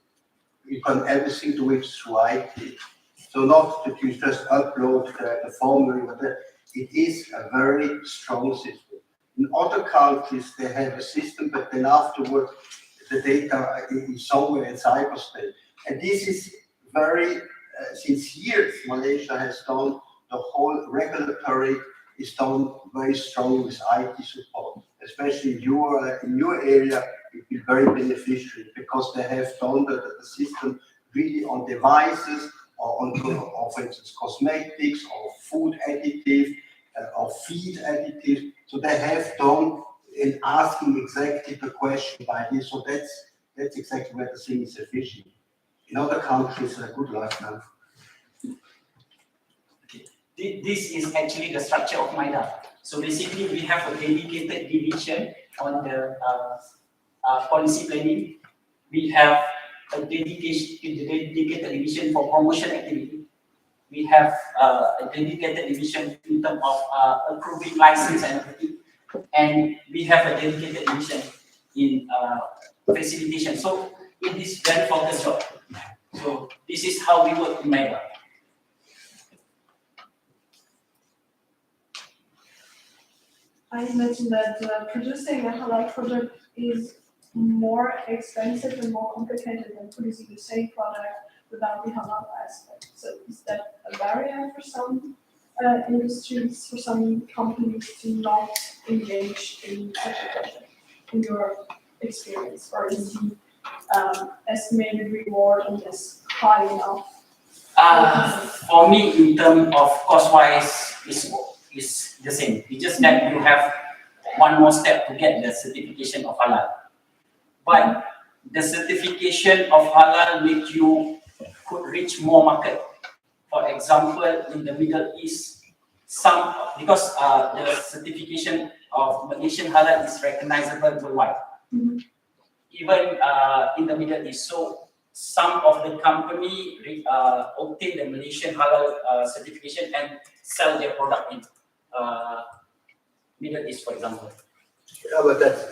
Speaker 4: You can everything do it through IT. So not that you just upload the formula, but it is a very strong system. In other countries, they have a system, but then afterwards, the data is somewhere in cyberspace. And this is very, since years, Malaysia has done the whole regulatory is done very strong with IT support, especially in your area. It will be very beneficial because they have done the system really on devices or on, for instance, cosmetics or food additive or feed additive. So they have done in asking exactly the question by this. So that's exactly where the thing is efficient. In other countries, good luck now.
Speaker 3: This is actually the structure of MIDA. So basically, we have a dedicated division on the policy planning. We have a dedicated division for promotion activity. We have a dedicated division in terms of approving license and everything. And we have a dedicated division in facilitation. So it is very focused job. So this is how we work in MIDA.
Speaker 6: I mentioned that producing a halal product is more expensive and more complicated than producing the same product without the halal aspect. So is that a barrier for some industries, for some companies to not engage in such a project, in your experience? Or is the estimated reward on this high enough?
Speaker 3: For me, in terms of cost-wise, is the same. It's just that you have one more step to get the certification of halal. But the certification of halal makes you could reach more market. For example, in the Middle East, because the certification of Malaysian halal is recognizable worldwide.
Speaker 6: Mm-hmm.
Speaker 3: Even in the Middle East. So some of the company obtain the Malaysian halal certification and sell their product in Middle East, for example.
Speaker 4: Yeah, but that's,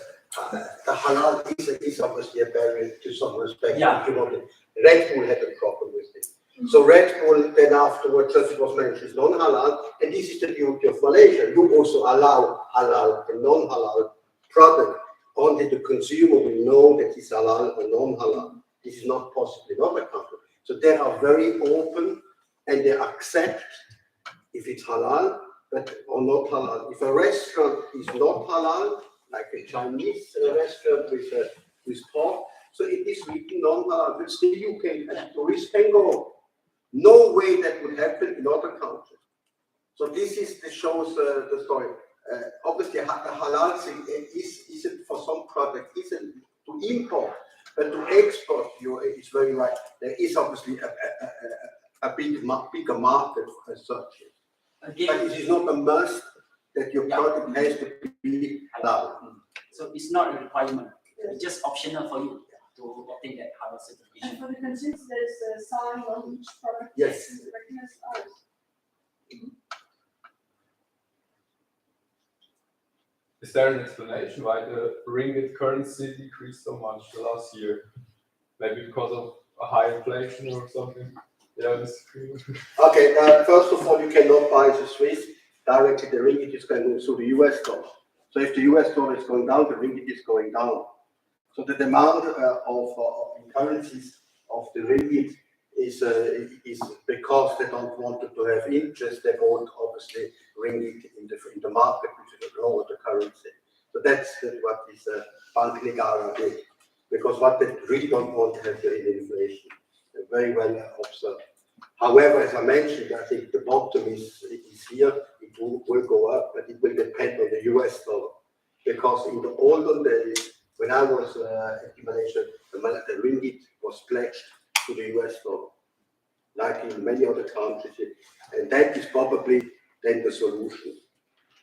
Speaker 4: the halal is obviously a barrier to some respect.
Speaker 3: Yeah.
Speaker 4: You know, Red Bull had a problem with it. So Red Bull then afterwards, as it was mentioned, is non-halal, and this is the beauty of Malaysia. You also allow halal and non-halal product, only the consumer will know that it's halal or non-halal. This is not possible in other countries. So they are very open and they accept if it's halal but or not halal. If a restaurant is not halal, like a Chinese restaurant with pork, so it is written non-halal, but still you can, as a tourist can go. No way that would happen in other countries. So this shows the story. Obviously, the halal thing isn't for some product, isn't to import, but to export. It's very right. There is obviously a bigger market as such.
Speaker 3: Again,
Speaker 4: But it is not a must that your product has to be halal.
Speaker 3: so it's not a requirement. It's just optional for you to obtain that halal certification.
Speaker 6: And for the consumers, there's a sign on each product.
Speaker 4: Yes.
Speaker 6: To recognize ours.
Speaker 13: Is there an explanation why the ringgit currency decreased so much the last year? Maybe because of a high inflation or something? Yeah, disagreement.
Speaker 4: Okay, first of all, you cannot buy the Swiss directly. The ringgit is going through the US dollar. So if the US dollar is going down, the ringgit is going down. So the demand of currencies of the ringgit is because they don't want to have interest. They want obviously ringgit in the market, which is lower the currency. So that's what this Bank Negara did, because what they really don't want to have is inflation. Very well observed. However, as I mentioned, I think the bottom is here. It will go up, but it will depend on the US dollar, because in the olden days, when I was in Malaysia, the ringgit was pledged to the US dollar, like in many other countries, and that is probably then the solution,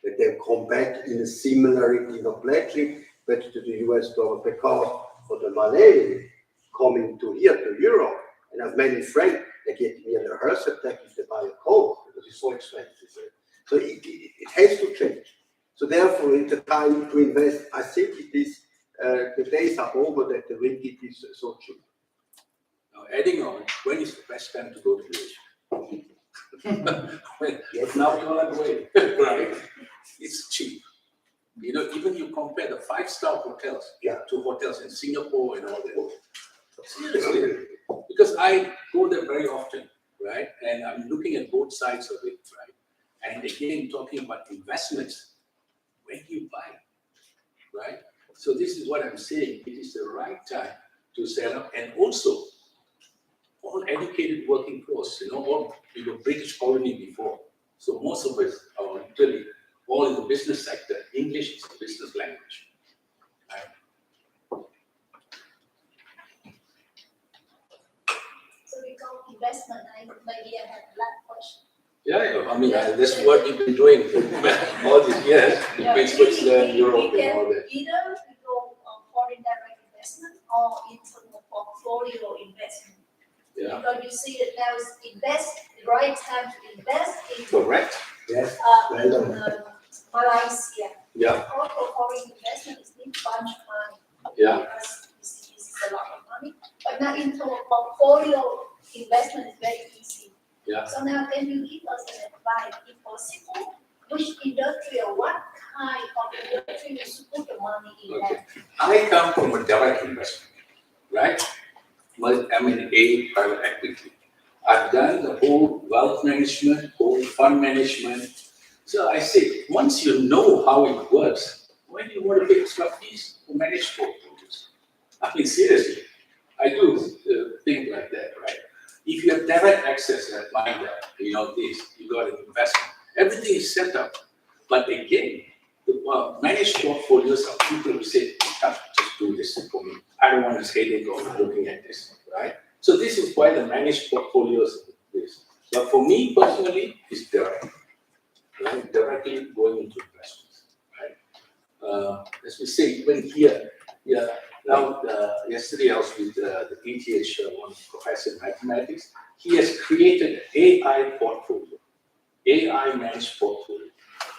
Speaker 4: that they come back in a similarity, not pledging, but to the US dollar, because for the Malay coming to here, to Europe, and I have many friends, they get near a heart attack if they buy a coat, because it's so expensive. So it has to change. So therefore, it's the time to invest. I think it is, the days are over that the ringgit is so cheap.
Speaker 2: Now, adding on, when is the best time to go to Malaysia? But now you're like, wait, right? It's cheap. You know, even you compare the 5-star hotels to hotels in Singapore and all that. Seriously, because I go there very often, right? And I'm looking at both sides of it, right? And again, talking about investments, when do you buy, right? So this is what I'm saying. It is the right time to set up, and also all educated working force, all British colony before. So most of us are literally all in the business sector. English is the business language. Right?
Speaker 9: So we call investment, maybe I have that question.
Speaker 2: Yeah, I mean, that's what we've been doing all these years, in Switzerland, Europe, and all that.
Speaker 9: Either we go on foreign direct investment or internal portfolio investment.
Speaker 2: Yeah.
Speaker 9: Because you see that now is the right time to invest in.
Speaker 2: Correct.
Speaker 4: Yes.
Speaker 9: In Malaysia.
Speaker 2: Yeah.
Speaker 9: All for foreign investment is need bunch of money.
Speaker 2: Yeah.
Speaker 9: Because this is a lot of money. But now internal portfolio investment is very easy.
Speaker 2: Yeah.
Speaker 9: So now can you give us an advice, if possible, which industry or what kind of industry you should put the money in that?
Speaker 2: I come from a direct investment, right? Well, I'm in a private equity. I've done the whole wealth management, whole fund management. So I say, once you know how it works, why do you want to pay extra fees to manage portfolios? I mean, seriously, I do think like that, right? If you have direct access at MINDA, you got an investment, everything is set up. But again, the managed portfolios are people who say, just do this for me. I don't want this headache of looking at this, right? So this is why the managed portfolios is. But for me personally, it's direct, right? Directly going into investments, right? As we say, even here, now, yesterday I was with the ETH, one professor in mathematics. He has created an AI portfolio, AI managed portfolio,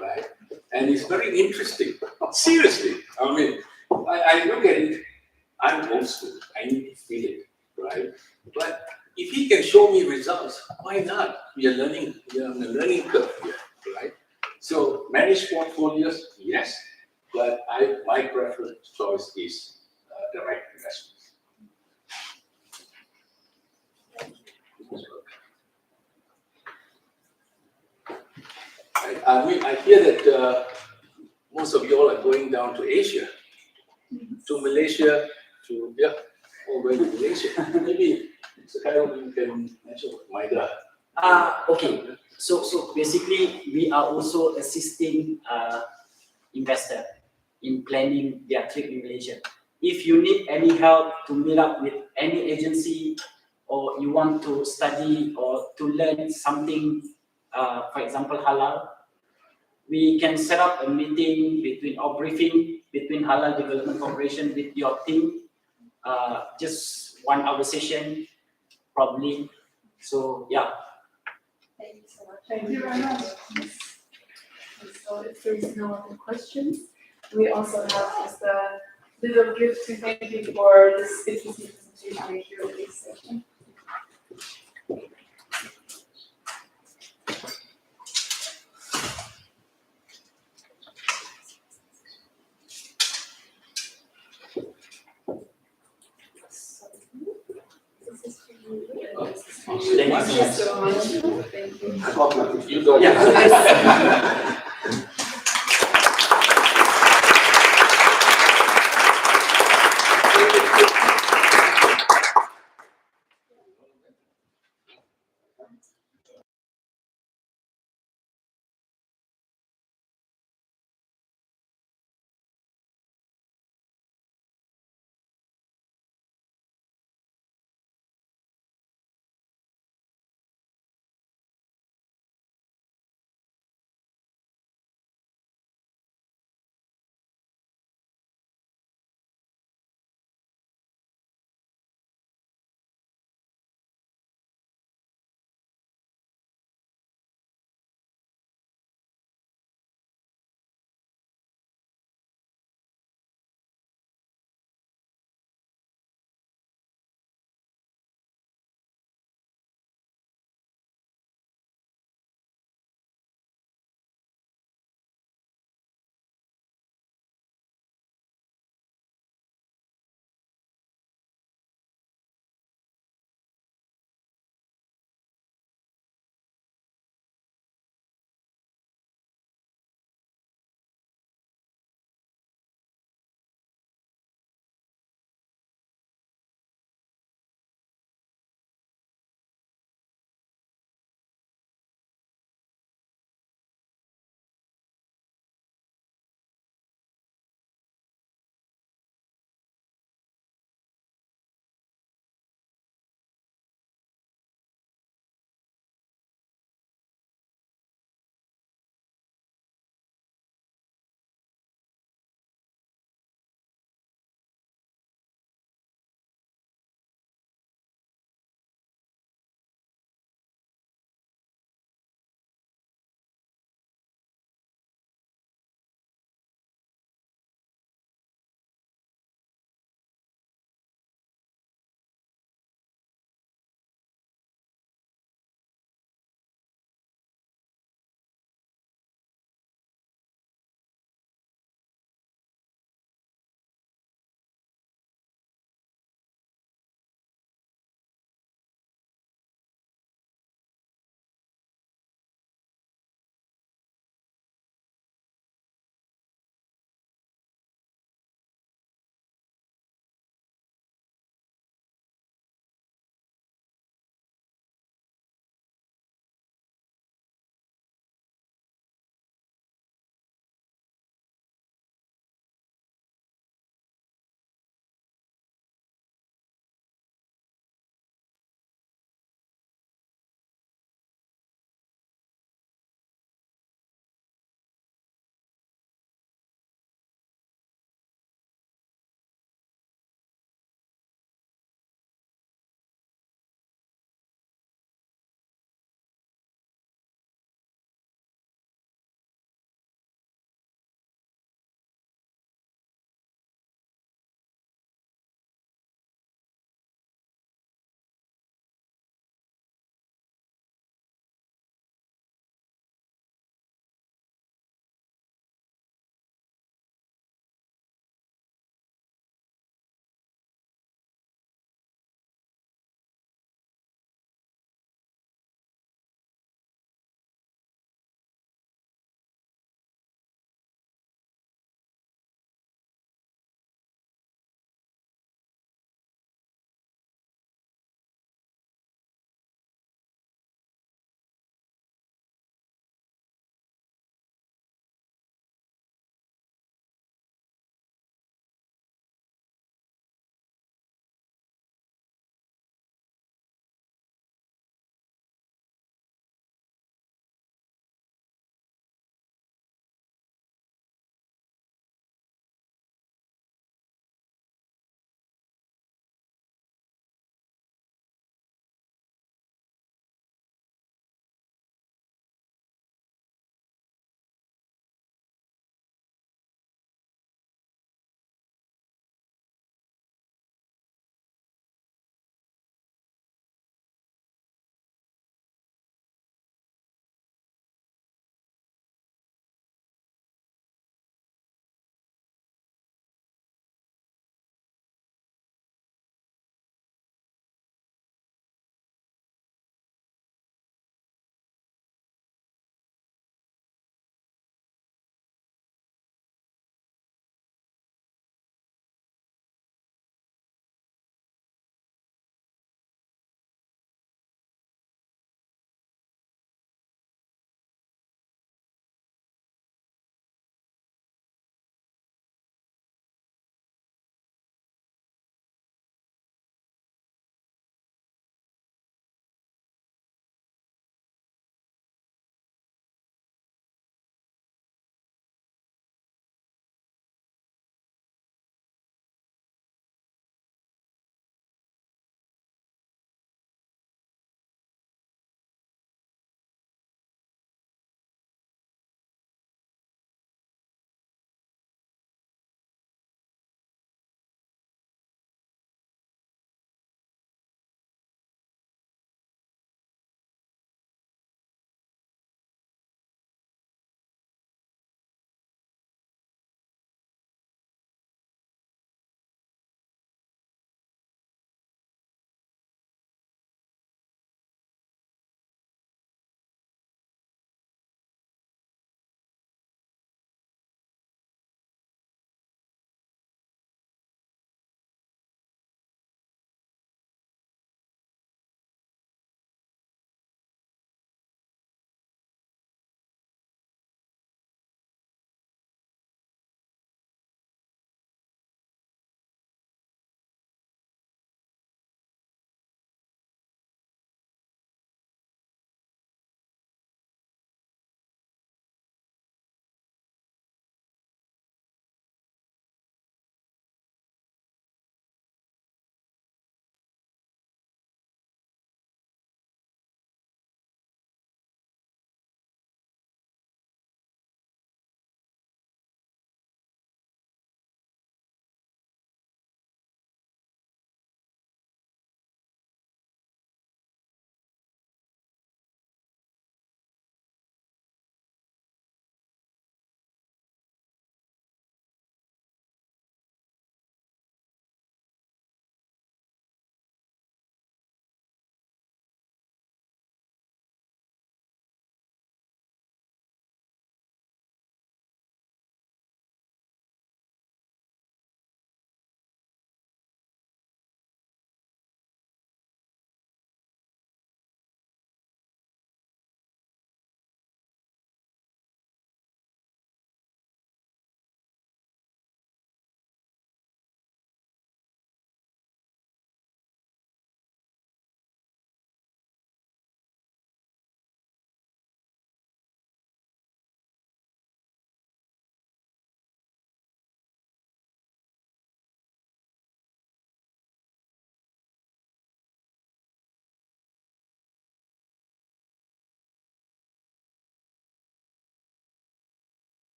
Speaker 2: right? And it's very interesting. Seriously, I mean, I look at it, I'm old school, I need to feel it, right? But if he can show me results, why not? We are on a learning curve here, right? So managed portfolios, yes, but my preference choice is direct investments. I hear that most of you all are going down to Asia, to Malaysia, all going to Malaysia. Maybe it's a kind of you can mention what Maida.
Speaker 14: Okay. So basically, we are also assisting investor in planning their trip in Malaysia. If you need any help to meet up with any agency, or you want to study or to learn something, for example, halal, we can set up a meeting or briefing between Halal Development Corporation with your team. Just 1 hour session, probably. So yeah.
Speaker 6: Thank you so much. Thank you very much. So if there is no other questions, we also have just a little gift to thank you for this CTC presentation here in this session.
Speaker 14: Thank you
Speaker 6: so much. Thank you.
Speaker 2: I got nothing. You got
Speaker 14: Yeah.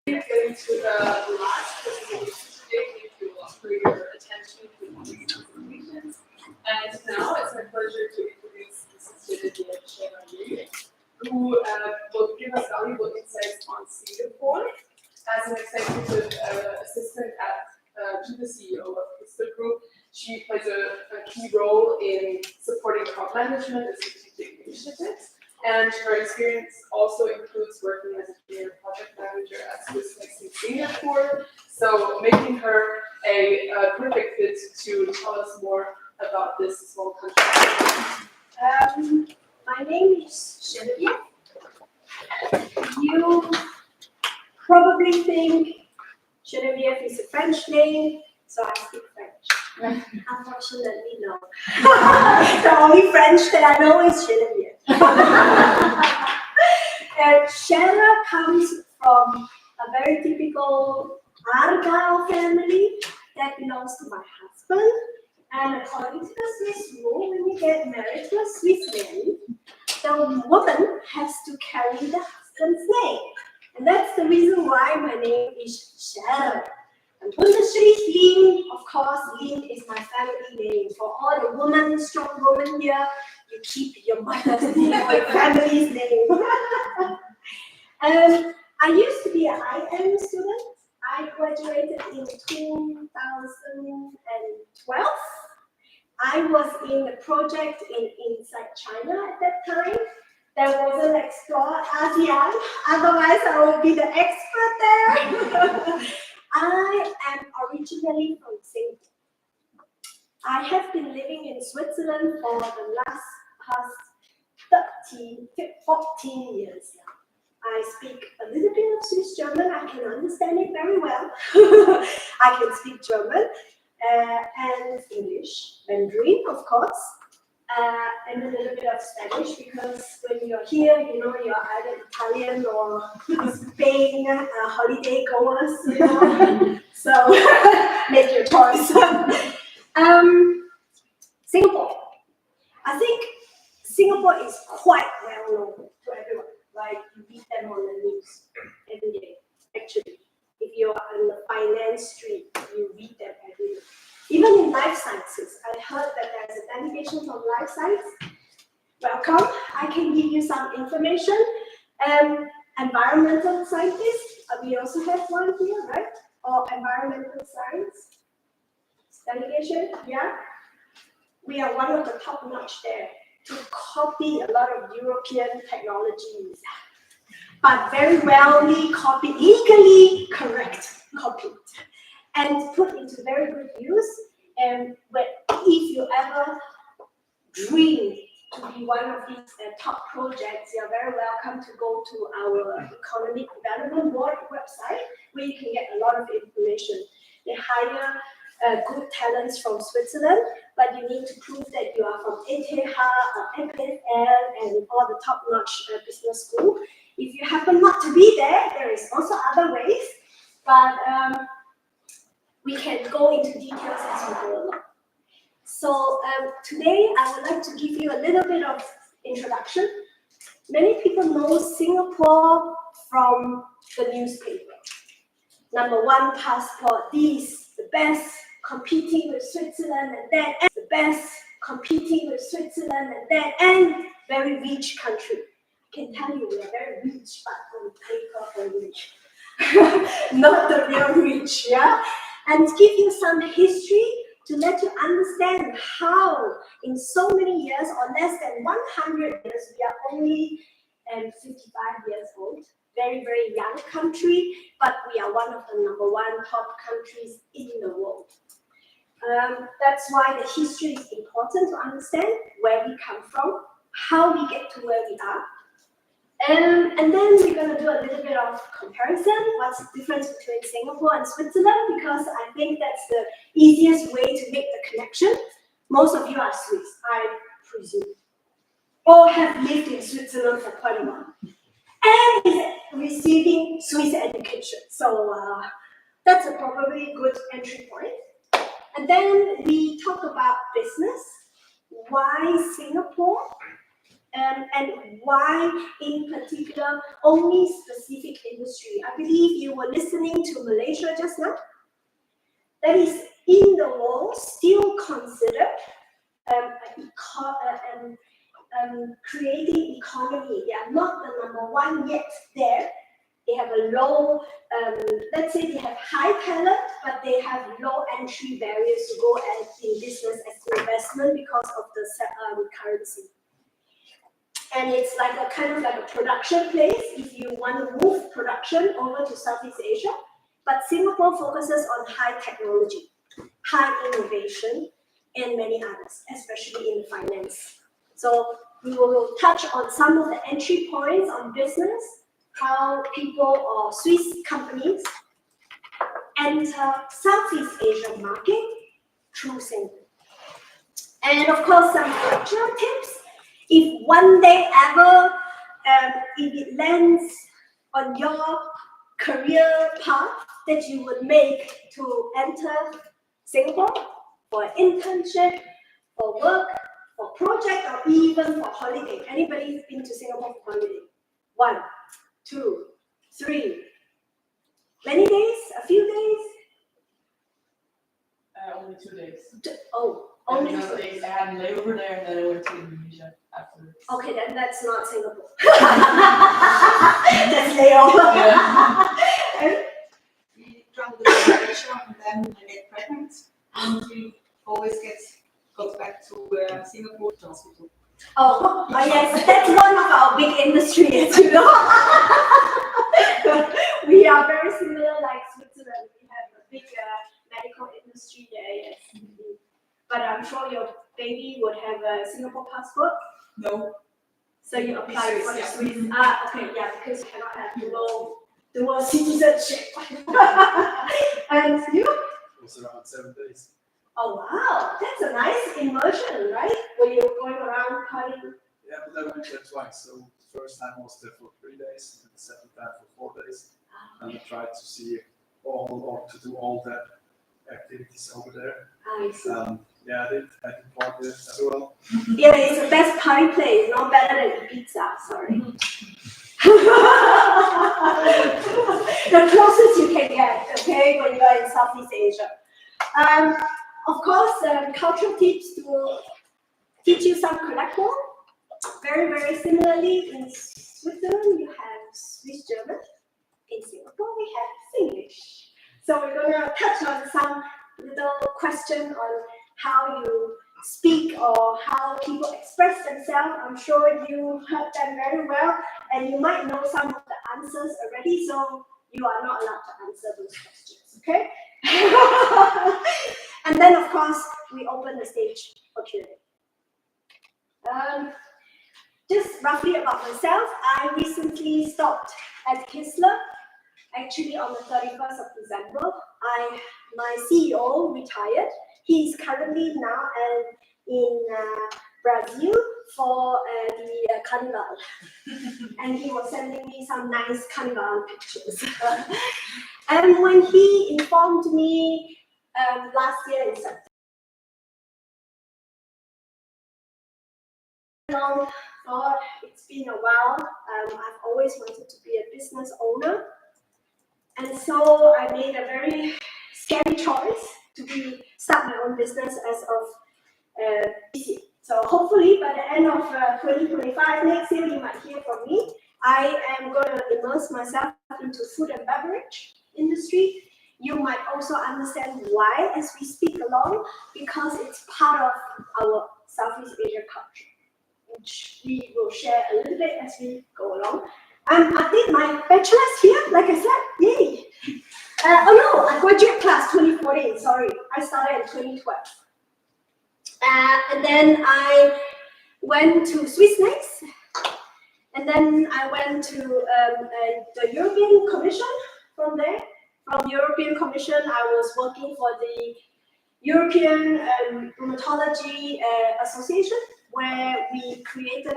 Speaker 1: Getting to the last presentation today, thank you all for your attention to these presentations. And now it's my pleasure to introduce Mrs. Genevieve Chevalier, who will give us valuable insights on Singapore as an executive assistant to the CEO of Crystal Group. She plays a key role in supporting account management and strategic initiatives. And her experience also includes working as a senior project manager at Swiss Next in Singapore, so making her a perfect fit to tell us more about this small country.
Speaker 15: My name is Genevieve. You probably think Genevieve is a French name, so I speak French. Unfortunately, no. The only French that I know is Genevieve. And Shara comes from a very typical Argyle family that belongs to my husband. And according to the Swiss rule, when you get married to a Swiss man, the woman has to carry the husband's name. And that's the reason why my name is Shara. And Bundesstrich Lin, of course, Lin is my family name. For all the women, strong women here, you keep your mother's name or your family's name. I used to be an IM student. I graduated in 2012. I was in a project inside China at that time. There was an Explore ASEAN, otherwise I would be the expert there. I am originally from Singapore. I have been living in Switzerland for the past 14 years now. I speak a little bit of Swiss German. I can understand it very well. I can speak German and English, Mandarin, of course, and a little bit of Spanish, because when you're here, you know, you're either Italian or Spain holiday goers, you know. So make your choice. Singapore. I think Singapore is quite well known to everyone. Like, you read them on the news every day. Actually, if you're on the finance street, you read them every day. Even in life sciences, I heard that there's a delegation from life science. Welcome. I can give you some information. Environmental scientists, we also have one here, right? Or environmental science delegation, yeah. We are one of the top notch there to copy a lot of European technologies, but very rarely copy, legally correct copied, and put into very good use. And if you ever dream to be one of these top projects, you're very welcome to go to our Economic Development Board website, where you can get a lot of information. They hire good talents from Switzerland, but you need to prove that you are from ETH or FSL and all the top-notch business school. If you happen not to be there, there is also other ways, but we can go into details as we go along. So today I would like to give you a little bit of introduction. Many people know Singapore from the newspaper. #1 passport, this, the best, competing with Switzerland and that, and the best, competing with Switzerland and that, and very rich country. I can tell you we are very rich, but on paper only. Not the real rich, yeah? And give you some history to let you understand how in so many years, or less than 100 years, we are only 55 years old. Very, very young country, but we are one of the #1 top countries in the world. That's why the history is important to understand where we come from, how we get to where we are. And then we're going to do a little bit of comparison, what's the difference between Singapore and Switzerland, because I think that's the easiest way to make the connection. Most of you are Swiss, I presume, or have lived in Switzerland for quite a while, and is receiving Swiss education. So that's a probably good entry point. And then we talk about business, why Singapore, And why in particular only specific industry? I believe you were listening to Malaysia just now. That is in the world still considered creating economy. They are not the number one yet there. They have a low, let's say they have high talent, but they have low entry barriers to go in business as investment because of the currency. And it's like a kind of like a production place if you want to move production over to Southeast Asia. But Singapore focuses on high technology, high innovation, and many others, especially in finance. So we will touch on some of the entry points on business, how people or Swiss companies enter Southeast Asian market through Singapore. And of course, some cultural tips. If one day ever, if it lands on your career path that you would make to enter Singapore for internship, for work, for project, or even for holiday. Anybody been to Singapore for holiday? 1, 2, 3. Many days? A few days?
Speaker 1: Only 2 days.
Speaker 15: Only 2
Speaker 1: Because
Speaker 15: days.
Speaker 1: I had a layover there and then I went to Indonesia afterwards.
Speaker 15: Okay, then that's not Singapore. That's layover.
Speaker 1: Yeah.
Speaker 16: We traveled to Malaysia and then I get pregnant and we always got back to Singapore to hospital.
Speaker 15: Oh, yes, that's one of our big industries, you know. We are very similar like Switzerland. We have a big medical industry there, yes. But I'm sure your baby would have a Singapore passport.
Speaker 1: No.
Speaker 15: So you apply for the
Speaker 1: Yeah.
Speaker 15: Swiss. Okay, yeah, because you cannot have dual citizenship. And you?
Speaker 13: It was around 7 days.
Speaker 15: Oh wow, that's a nice immersion, right? Where you're going around partying.
Speaker 17: Yeah, but I went there twice. So the first time I was there for 3 days, and the second time for 4 days. And I tried to see to do all the activities over there.
Speaker 15: I see.
Speaker 17: Yeah, I did party as well.
Speaker 15: Yeah, it's the best party place, not better than Ibiza, sorry. The closest you can get, okay, when you are in Southeast Asia. Of course, cultural tips to teach you some colloquial. Very, very similarly, in Switzerland, you have Swiss German. In Singapore, we have English. So we're going to touch on some little question on how you speak or how people express themselves. I'm sure you heard them very well, and you might know some of the answers already, so you are not allowed to answer those questions, okay? And then, of course, we open the stage for Q&A. Just roughly about myself, I recently stopped at Kistler, actually on the 31st of December. My CEO retired. He's currently now in Brazil for the Carnival. And he was sending me some nice Carnival pictures. And when he informed me last year in September, thought it's been a while. I've always wanted to be a business owner. And so I made a very scary choice to start my own business as of this year. So hopefully by the end of 2025, next year, you might hear from me. I am going to immerse myself into food and beverage industry. You might also understand why as we speak along, because it's part of our Southeast Asia culture, which we will share a little bit as we go along. I did my bachelor's here, like I said, yay. I graduate class 2014, sorry. I started in 2012. And then I went to Swiss Next, and then I went to the European Commission from there. From European Commission, I was working for the European Rheumatology Association, where we created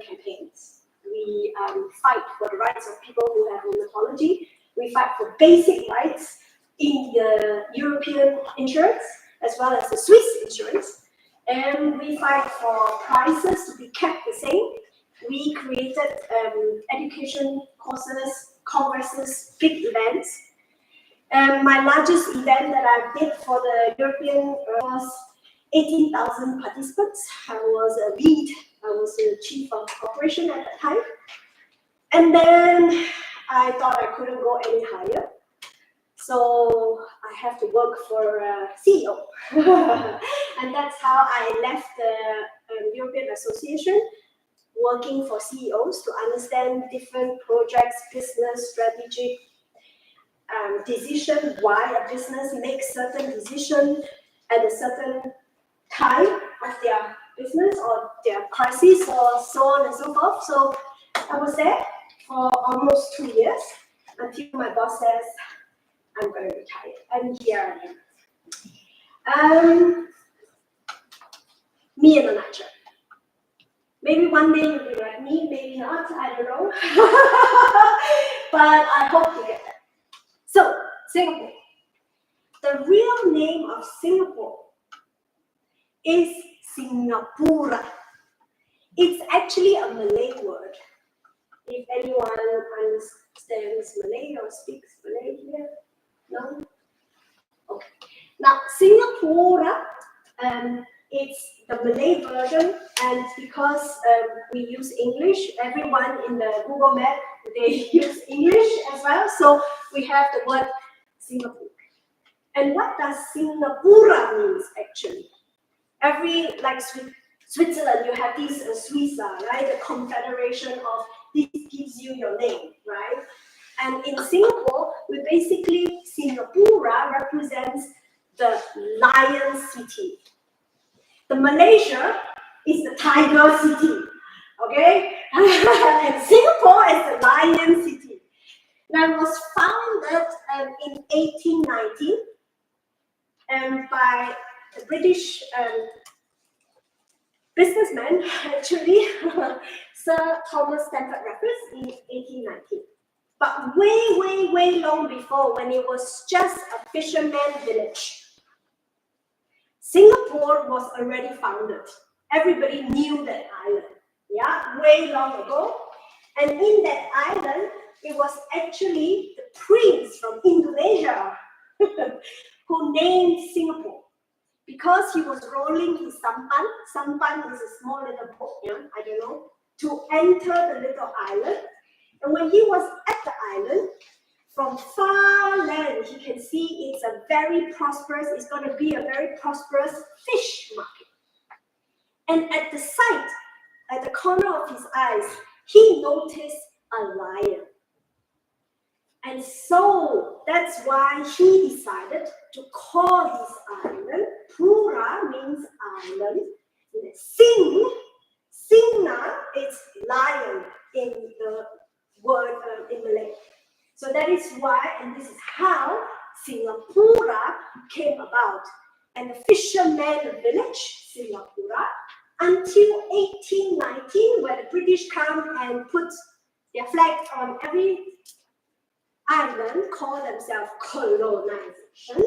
Speaker 15: campaigns. We fight for the rights of people who have rheumatology. We fight for basic rights in the European insurance, as well as the Swiss insurance. And we fight for prices to be kept the same we created education courses, congresses, big events. My largest event that I did for the European was 18,000 participants. I was a lead, I was the chief of operation at that time. And then I thought I couldn't go any higher. So I have to work for a CEO. And that's how I left the European Association, working for CEOs to understand different projects, business, strategic decision, why a business makes certain decision at a certain time of their business or their crisis or so on and so forth. So I was there for almost 2 years until my boss says, I'm going to retire. And here I am. Me in a nutshell. Maybe one day you'll be like me, maybe not, I don't know. But I hope to get that. So, Singapore. The real name of Singapore is Singapura. It's actually a Malay word. If anyone understands Malay or speaks Malay here, no? Okay. Now, Singapura, it's the Malay version, and because we use English, everyone in the Google Map, they use English as well, so we have the word Singapore. And what does Singapura means actually? Like Switzerland, you have this Suiza, right? The confederation of this gives you your name, right? And in Singapore, we basically, Singapura represents the lion city. The Malaysia is the tiger city, okay? And Singapore is the lion city. Now it was founded in 1819 by the British businessman, actually, Sir Thomas Stamford Raffles in 1819. But way long before, when it was just a fisherman village, Singapore was already founded. Everybody knew that island, yeah, way long ago. And in that island, it was actually the prince from Indonesia who named Singapore. Because he was rolling his sampan. Sampan is a small little boat, yeah, I don't know, to enter the little island. And when he was at the island, from far land, he can see it's going to be a very prosperous fish market. And at the side, at the corner of his eyes, he noticed a lion. And so that's why he decided to call his island, Pura means island, Singa is lion in the word in Malay. So that is why, and this is how Singapura came about. And the fisherman village, Singapura, until 1819, where the British come and put their flag on every island, call themselves colonization.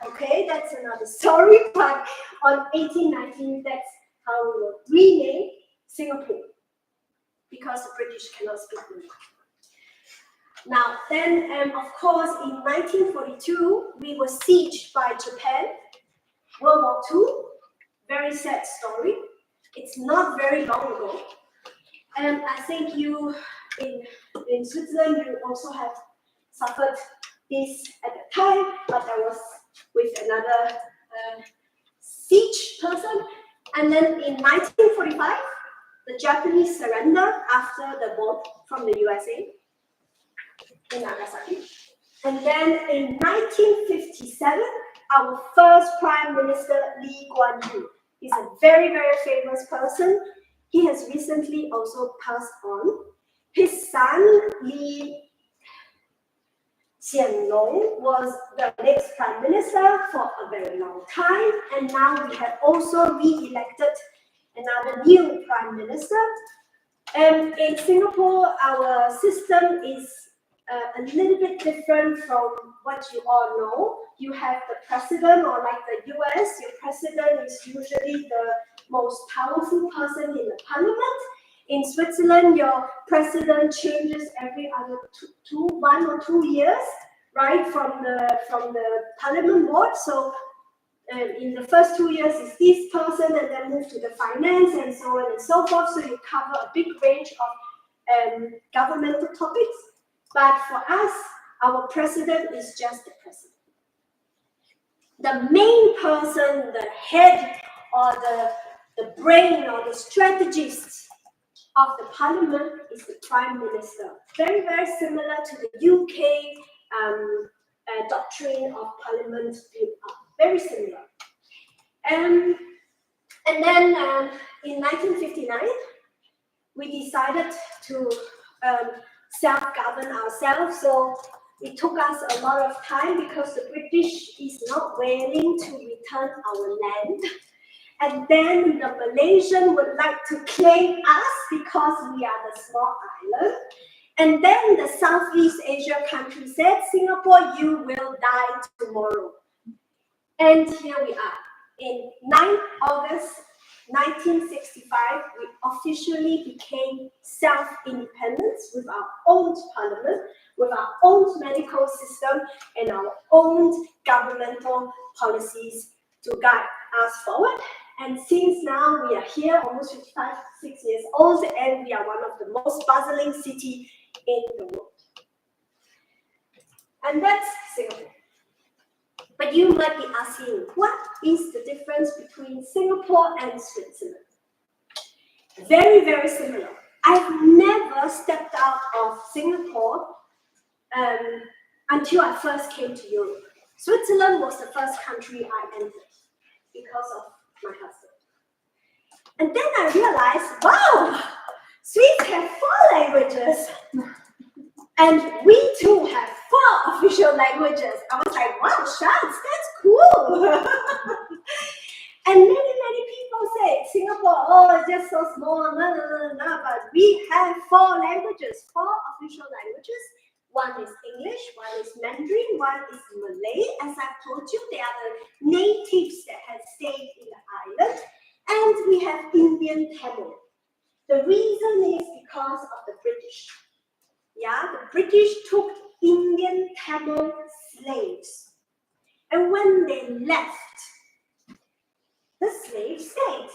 Speaker 15: Okay, that's another story, but on 1819, that's how we will rename Singapore, because the British cannot speak Malay. Now, then, of course, in 1942, we were sieged by Japan, World War II, very sad story. It's not very long ago. And I think you, in Switzerland, you also have suffered this at the time, but I was with another siege person. And then in 1945, the Japanese surrendered after the bomb from the USA in Nagasaki. And then in 1957, our first Prime Minister, Lee Kuan Yew, is a very famous person. He has recently also passed on. His son, Lee Hsien Loong, was the next Prime Minister for a very long time. And now we have also re-elected another new Prime Minister. In Singapore, our system is a little bit different from what you all know. You have the president, or like the US, your president is usually the most powerful person in the parliament. In Switzerland, your president changes every other 1 or 2 years, right, from the parliament board. So in the first 2 years is this person, and then move to the finance and so on and so forth. So you cover a big range of governmental topics. But for us, our president is just the president. The main person, the head or the brain or the strategist of the parliament is the prime minister. Very, very similar to the UK doctrine of parliament built up. Very similar. And then in 1959, we decided to self-govern ourselves. So it took us a lot of time because the British is not willing to return our land. And then the Malaysian would like to claim us because we are the small island. And then the Southeast Asia country said, Singapore, you will die tomorrow. And here we are. In 9 August 1965, we officially became self-independent with our own parliament, with our own medical system, and our own governmental policies to guide us forward. And since now we are here, almost 55, 6 years old, and we are one of the most bustling cities in the world. And that's Singapore. But you might be asking, what is the difference between Singapore and Switzerland? Very, very similar. I've never stepped out of Singapore until I first came to Europe. Switzerland was the first country I entered because of my husband. And then I realized, wow, Swedes have 4 languages. And we too have 4 official languages. I was like, wow, shucks, that's cool. And many people say, Singapore, oh, it's just so small, but we have 4 languages, 4 official languages. One is English, one is Mandarin, one is Malay. As I've told you, they are the natives that have stayed in the island. And we have Indian Tamil. The reason is because of the British. Yeah, the British took Indian Tamil slaves. And when they left, the slaves stayed.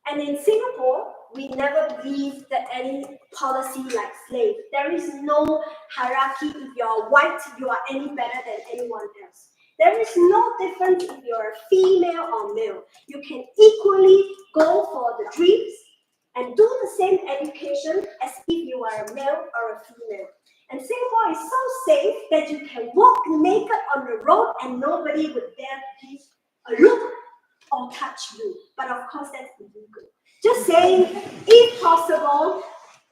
Speaker 15: And in Singapore, we never believed that any policy like slave. There is no hierarchy. If you are white, you are any better than anyone else. There is no difference if you are female or male. You can equally go for the dreams and do the same education as if you are a male or a female. And Singapore is so safe that you can walk naked on the road and nobody would dare give a look or touch you. But of course, that's illegal. Just saying, if possible,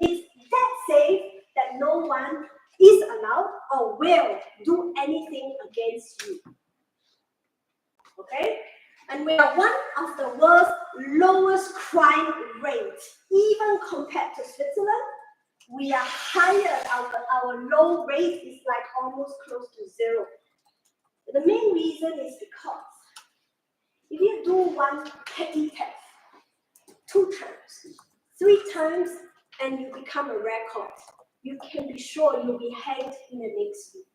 Speaker 15: it's that safe that no one is allowed or will do anything against you. Okay? And we are one of the world's lowest crime rates. Even compared to Switzerland, we are higher. Our low rate is like almost close to 0. The main reason is because if you do one petty theft 2 times, 3 times, and you become a record, you can be sure you'll be hanged in the next week.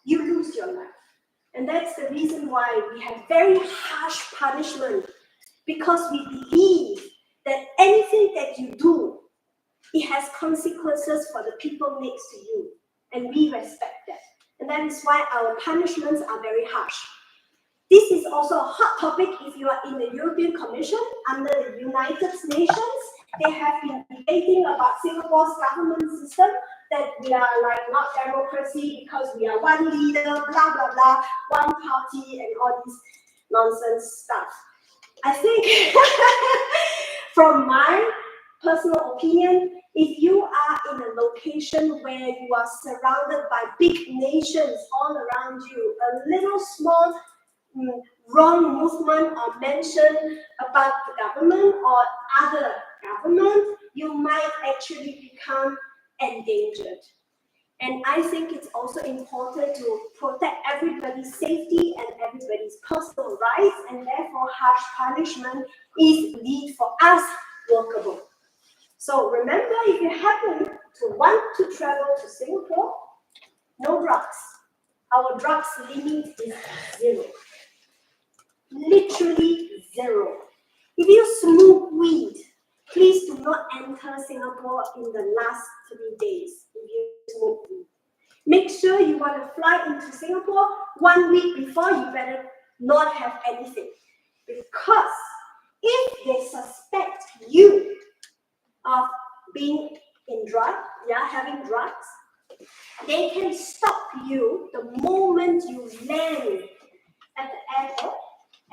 Speaker 15: You lose your life. And that's the reason why we have very harsh punishment, because we believe that anything that you do, it has consequences for the people next to you. And we respect that. And that is why our punishments are very harsh. This is also a hot topic if you are in the European Commission under the United Nations. They have been debating about Singapore's government system, that we are like not democracy because we are one leader, blah, blah, blah, one party and all this nonsense stuff. I think from my personal opinion, if you are in a location where you are surrounded by big nations all around you, a little small wrong movement or mention about the government or other government, you might actually become endangered. And I think it's also important to protect everybody's safety and everybody's personal rights, and therefore harsh punishment is need for us workable. So remember, if you happen to want to travel to Singapore, no drugs. Our drugs limit is 0. Literally 0. If you smoke weed, please do not enter Singapore in the last 3 days if you smoke weed. Make sure you want to fly into Singapore 1 week before. You better not have anything. Because if they suspect you of being in having drugs, they can stop you the moment you land at the airport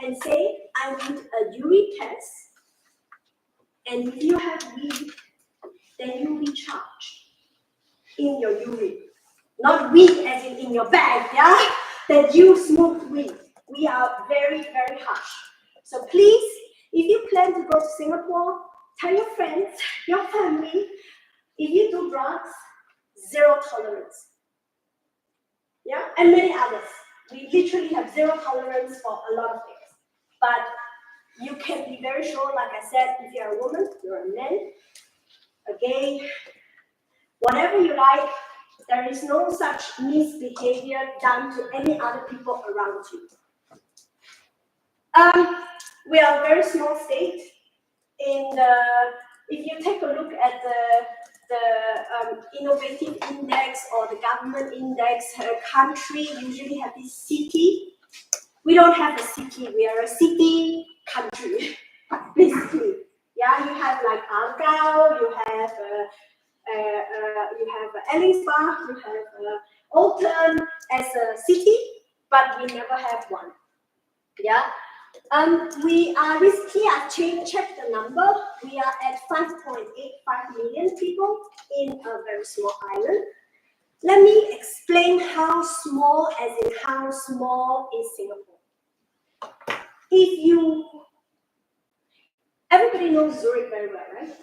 Speaker 15: and say, I need a urine test. And if you have weed, then you'll be charged in your urine. Not weed as in your bag, that you smoke weed. We are very, very harsh. So please, if you plan to go to Singapore, tell your friends, your family, if you do drugs, 0 tolerance. And many others. We literally have 0 tolerance for a lot of things. But you can be very sure, like I said, if you're a woman, you're a man, a gay, whatever you like, there is no such misbehavior done to any other people around you. We are a very small state. If you take a look at the innovative index or the government index, a country usually have this city. We don't have a city. We are a city country, basically. You have like Argyle, you have Ellingsburg, you have Alton as a city, but we never have one. We are recently, I checked the number. We are at 5.85 million people in a very small island. Let me explain how small, as in how small is Singapore. Everybody knows Zurich very well, right?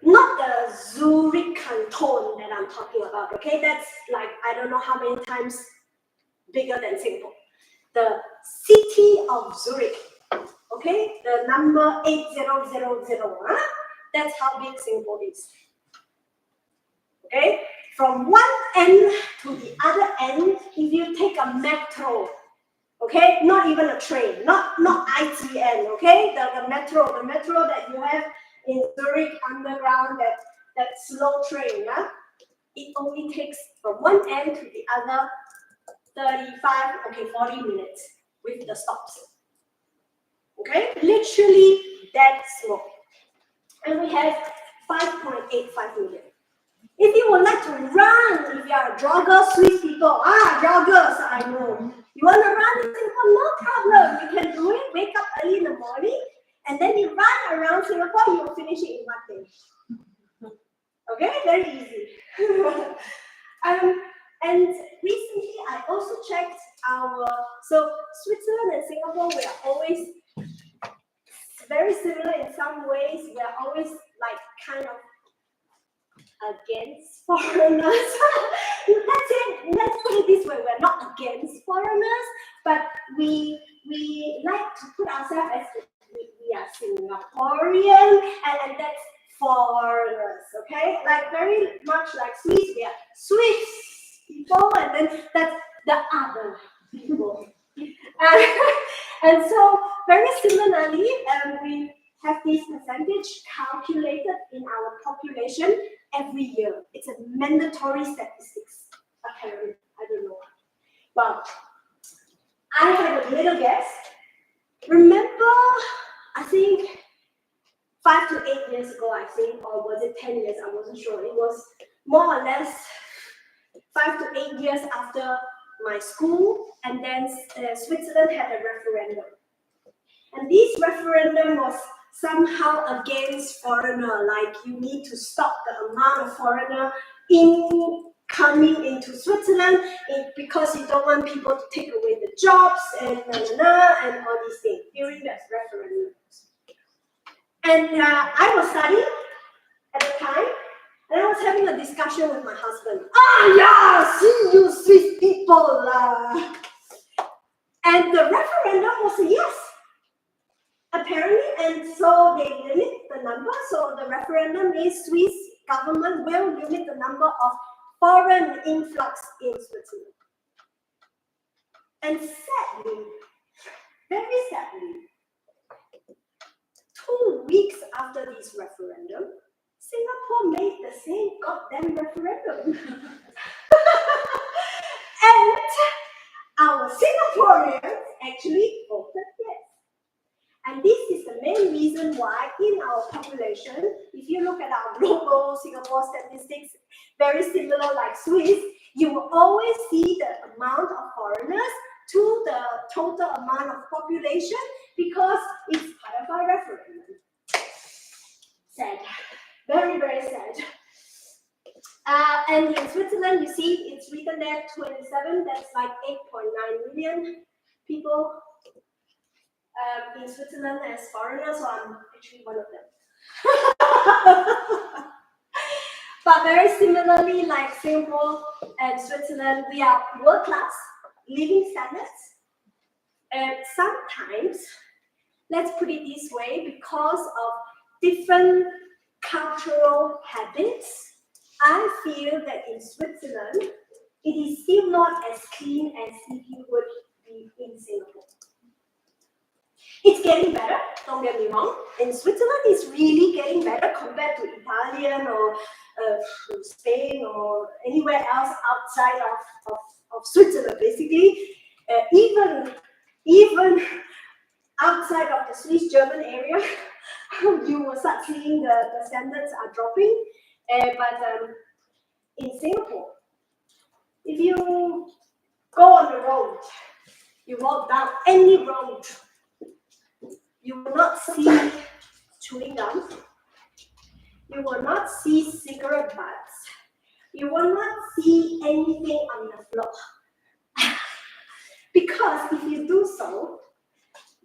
Speaker 15: Not the Zurich canton that I'm talking about, okay? That's like, I don't know how many times bigger than Singapore. The city of Zurich, okay? The number 8000, that's how big Singapore is. Okay? From one end to the other end, if you take a metro, okay? Not even a train, not ITN, okay? The metro that you have in Zurich underground, that slow train, it only takes from one end to the other 40 minutes with the stops. Okay, literally that small. And we have 5.85 million. If you would like to run, if you are a jogger, Swiss people, joggers, I know. You want to run in Singapore, no problem. You can do it, wake up early in the morning, and then you run around Singapore, you will finish it in 1 day. Okay, very easy. And recently, I also checked so Switzerland and Singapore, we are always very similar in some ways. We are always like kind of against foreigners. Let's put it this way, we're not against foreigners, but we like to put ourselves as we are Singaporean, and that's foreigners, okay? Like very much like Swiss, we are Swiss people, and then that's the other people. And so very similarly, we have this percentage calculated in our population every year. It's a mandatory statistics, apparently. I don't know why. But I have a little guess. Remember, I think 5 to 8 years ago, I think, or was it 10 years? I wasn't sure. It was more or less 5 to 8 years after my school, and then Switzerland had a referendum. And this referendum was somehow against foreigner, like you need to stop the amount of foreigner coming into Switzerland because you don't want people to take away the jobs and all these things during that referendum. And I was studying at the time, and I was having a discussion with my husband. See you Swiss people. And the referendum was a yes. apparently, and so they limit the number. So the referendum is Swiss government will limit the number of foreign influx in Switzerland. And sadly, very sadly, 2 weeks after this referendum, Singapore made the same goddamn referendum. And our Singaporeans actually voted yes. And this is the main reason why in our population, if you look at our global Singapore statistics, very similar like Swiss, you will always see the amount of foreigners to the total amount of population because it's part of our referendum. Sad. Very, very sad. And in Switzerland, you see it's written there 27, that's like 8.9 million people in Switzerland as foreigners, so I'm actually one of them. But very similarly, like Singapore and Switzerland, we are world-class living standards. And sometimes, let's put it this way, because of different cultural habits, I feel that in Switzerland, it is still not as clean as if you would be in Singapore. It's getting better, don't get me wrong. In Switzerland, it's really getting better compared to Italian or Spain or anywhere else outside of Switzerland, basically. Even outside of the Swiss-German area, you will start seeing the standards are dropping. But in Singapore, if you go on the road, you walk down any road, you will not see chewing gum, you will not see cigarette butts, you will not see anything on the floor. Because if you do so,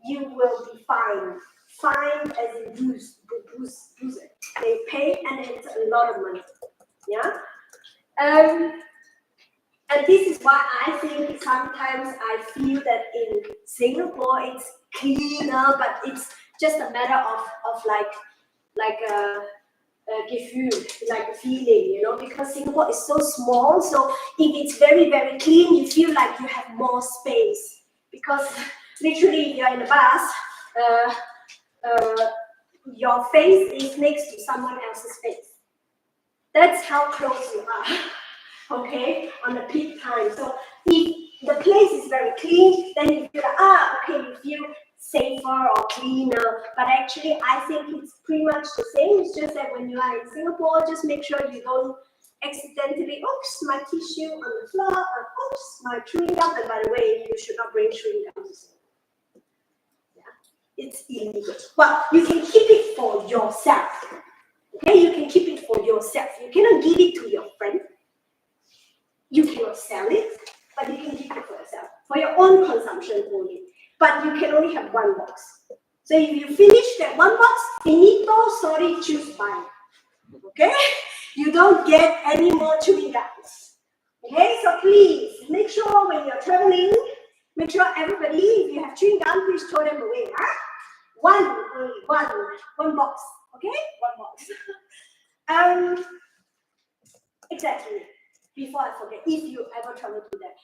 Speaker 15: you will be fined. Fined as in bruise it. They pay and it's a lot of money. Yeah? And this is why I think sometimes I feel that in Singapore it's cleaner, but it's just a matter of like a gefühl, like a feeling, you know, because Singapore is so small. So if it's very, very clean, you feel like you have more space. Because literally, if you're in a bus, your face is next to someone else's face. That's how close you are, okay, on the peak time. So if the place is very clean, then you feel like, okay, you feel safer or cleaner. But actually, I think it's pretty much the same. It's just that when you are in Singapore, just make sure you don't accidentally, oops, my tissue on the floor, or oops, my chewing gum. And by the way, you should not bring chewing gum to Singapore. It's illegal. Well, you can keep it for yourself. Okay, you can keep it for yourself. You cannot give it to your friend. You cannot sell it, but you can keep it for yourself, for your own consumption only. But you can only have one box. So if you finish that one box, finito, sorry, choose bye. Okay? You don't get any more chewing gums. Okay, so please make sure when you're traveling, make sure everybody, if you have chewing gum, please throw them away. Huh? One box. Okay? One box. Exactly. Before I forget, if you ever travel to that.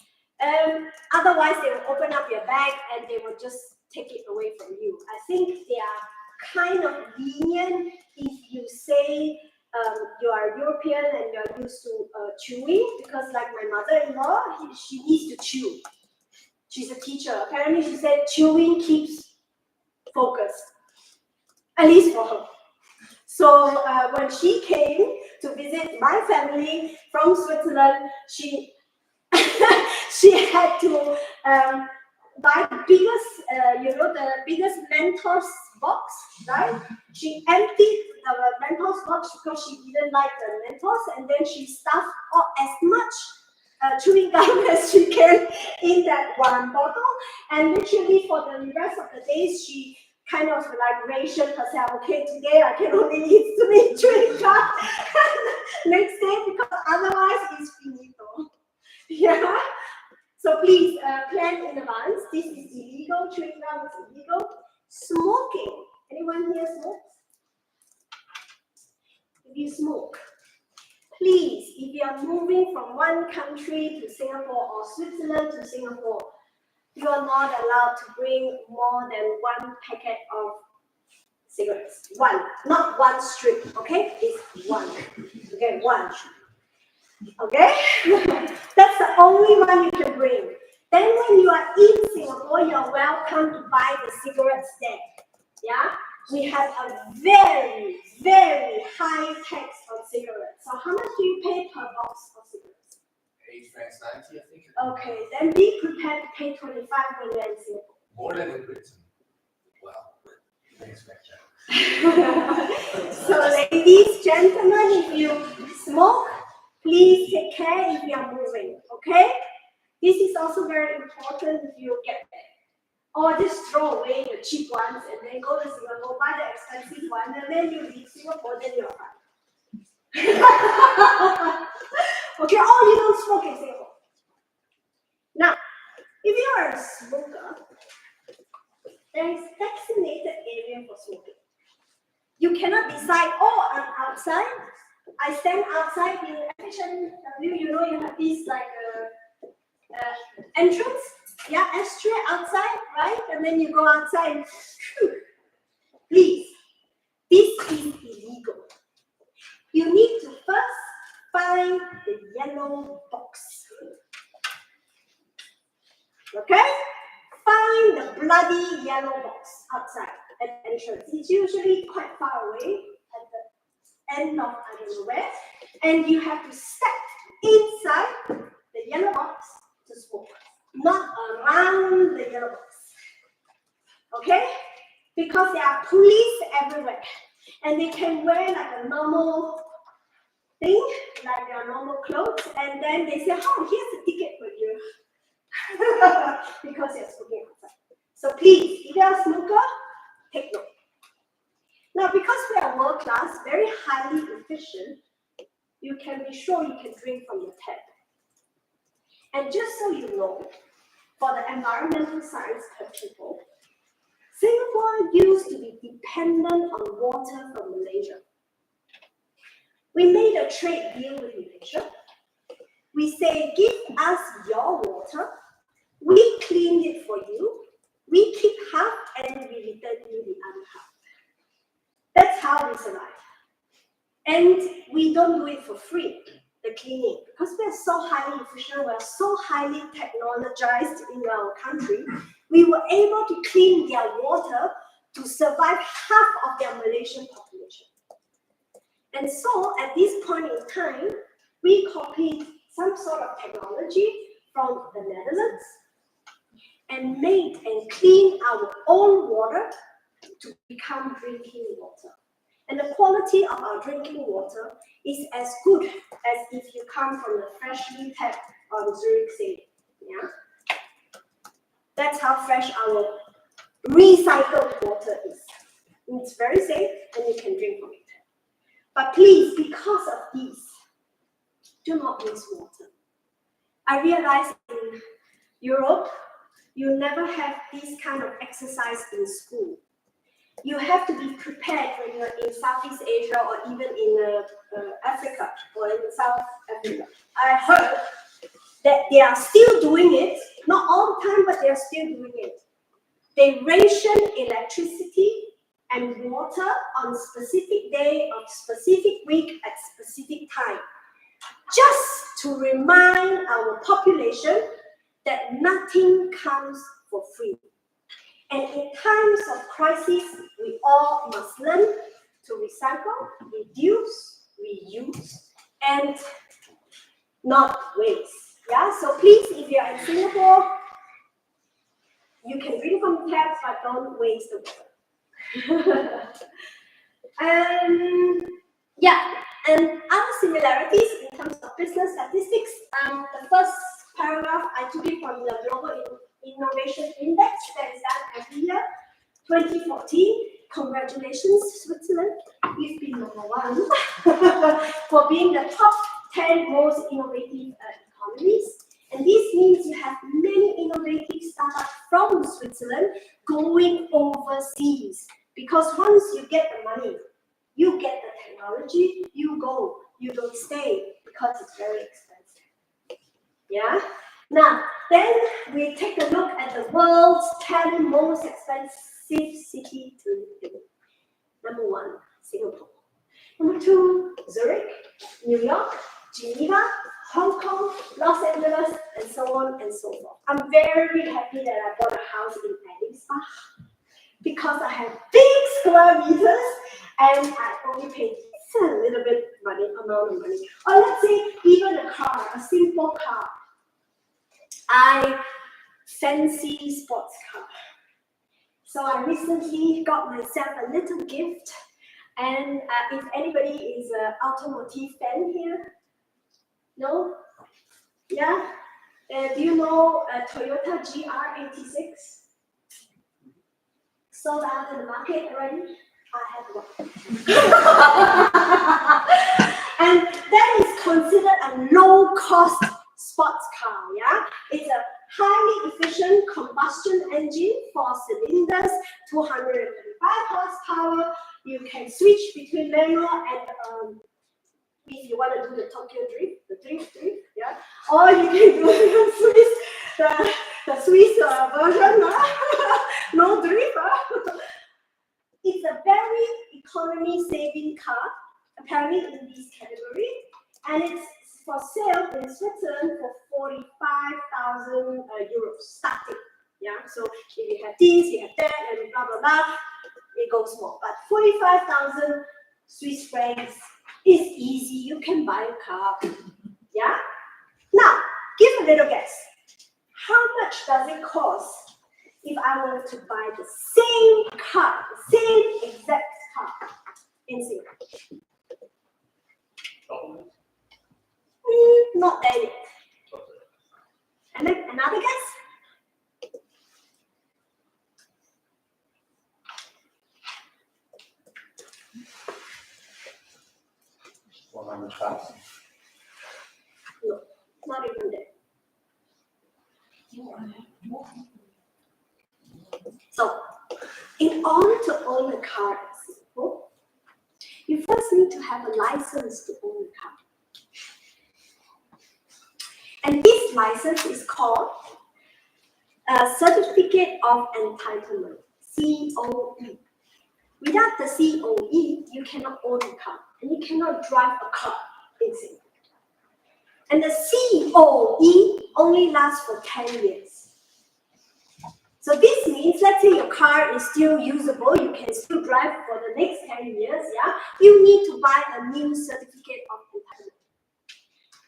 Speaker 15: Otherwise, they will open up your bag and they will just take it away from you. I think they are kind of lenient if you say you are European and you're used to chewing, because like my mother-in-law, she needs to chew. She's a teacher. Apparently, she said chewing keeps focused, at least for her. So when she came to visit my family from Switzerland, she she had to buy the biggest, the biggest Mentos box, right? She emptied the Mentos box because she didn't like the Mentos, and then she stuffed as much chewing gum as she can in that one bottle. And literally for the rest of the days, she kind of like rationed herself. Okay, today I can only eat 3 chewing gum. Next day, because otherwise it's finito. Yeah. So please plan in advance. This is illegal. Chewing gum is illegal. Smoking. Anyone here smokes? If you smoke, please, if you are moving from one country to Singapore or Switzerland to Singapore, you are not allowed to bring more than one packet of cigarettes. One, not one strip, okay? It's one. Okay, one. Okay? That's the only one you can bring. Then when you are in Singapore, you are welcome to buy the cigarettes there. Yeah? We have a very, very high tax on cigarettes. So how much do you pay per box of cigarettes?
Speaker 8: 8 francs 90, I think.
Speaker 15: Okay, then be prepared to pay 25 when you're in Singapore.
Speaker 8: More than in Britain. Well, I expect that.
Speaker 15: So ladies, gentlemen, if you smoke, please take care if you are moving, okay? This is also very important if you get there. Or just throw away the cheap ones and then go to Singapore, buy the expensive one, and then you leave Singapore, then you're fine. Okay, or you don't smoke in Singapore. Now, if you are a smoker, there is designated area for smoking. You cannot decide, oh, I'm outside. I stand outside in FHNW, you know, you have this like entrance, yeah, ashtray outside, right? And then you go outside and please, this is illegal. You need to first find the yellow box. Okay? Find the bloody yellow box outside at the entrance. It's usually quite far away at the end of I don't know where. And you have to step inside the yellow box to smoke, not around the yellow box. Okay? Because there are police everywhere. And they can wear like a normal thing, like their normal clothes, and then they say, oh, here's a ticket for you. Because you're smoking outside. So please, if you're a smoker, take note. Now, because we are world class, very highly efficient, you can be sure you can drink from your tap. And just so you know, for the environmental science people, Singapore used to be dependent on water from Malaysia. We made a trade deal with Malaysia. We say, give us your water, we clean it for you, we keep half and we return you the other half. That's how we survive. And we don't do it for free, the cleaning, because we are so highly efficient, we are so highly technologized in our country, we were able to clean their water to survive half of their Malaysian population. And so at this point in time, we copied some sort of technology from the Netherlands and made and cleaned our own water to become drinking water. And the quality of our drinking water is as good as if you come from the freshly tapped on Zurich Sea. Yeah? That's how fresh our recycled water is. And it's very safe and you can drink from it. But please, because of this, do not waste water. I realize in Europe, you never have this kind of exercise in school. You have to be prepared when you're in Southeast Asia or even in Africa or in South Africa. I heard that they are still doing it, not all the time, but they are still doing it. They ration electricity and water on specific day of specific week at specific time, just to remind our population that nothing comes for free. And in times of crisis, we all must learn to recycle, reduce, reuse, and not waste. Yeah, so please, if you are in Singapore, you can drink from the tap, but don't waste the water. Yeah, and other similarities in terms of business statistics. The first paragraph, I took it from the Global Innovation Index that is done every year, 2014. Congratulations, Switzerland. You've been #1 for being the top 10 most innovative economies. And this means you have many innovative startups from Switzerland going overseas. Because once you get the money, you get the technology, you go, you don't stay because it's very expensive. Yeah? Now, then we take a look at the world's 10 most expensive city to live in. Number 1, Singapore. Number 2, Zurich, New York, Geneva, Hong Kong, Los Angeles, and so on and so forth. I'm very happy that I bought a house in Edinburgh because I have big square meters and I only pay a little bit amount of money. Or let's say even a car, a simple car. I fancy sports car. So I recently got myself a little gift. And if anybody is an automotive fan here, no? Yeah? Do you know Toyota GR86? Sold out in the market already? I have one. And that is considered a low-cost sports car, yeah? It's a highly efficient combustion engine, 4 cylinders, 235 horsepower. You can switch between manual and if you want to do the Tokyo drift, the drift, yeah? Or you can do the Swiss version, no drift. It's a very economy-saving car, apparently in this category, and it's for sale in Switzerland for 45,000 euros starting. Yeah, so if you have this, you have that, and blah blah blah, it goes more. But 45,000 Swiss francs is easy. You can buy a car. Yeah. Now, give a little guess. How much does it cost if I were to buy the same car, the same exact car in Singapore? Not that yet. And then another guess?
Speaker 4: $100,000.
Speaker 15: No, not even that. So, in order to own a car in Singapore, you first need to have a license to own a car. And this license is called a Certificate of Entitlement, COE. Without the COE, you cannot own a car, and you cannot drive a car in Singapore. And the COE only lasts for 10 years. So this means, let's say your car is still usable, you can still drive for the next 10 years, yeah? You need to buy a new certificate of entitlement.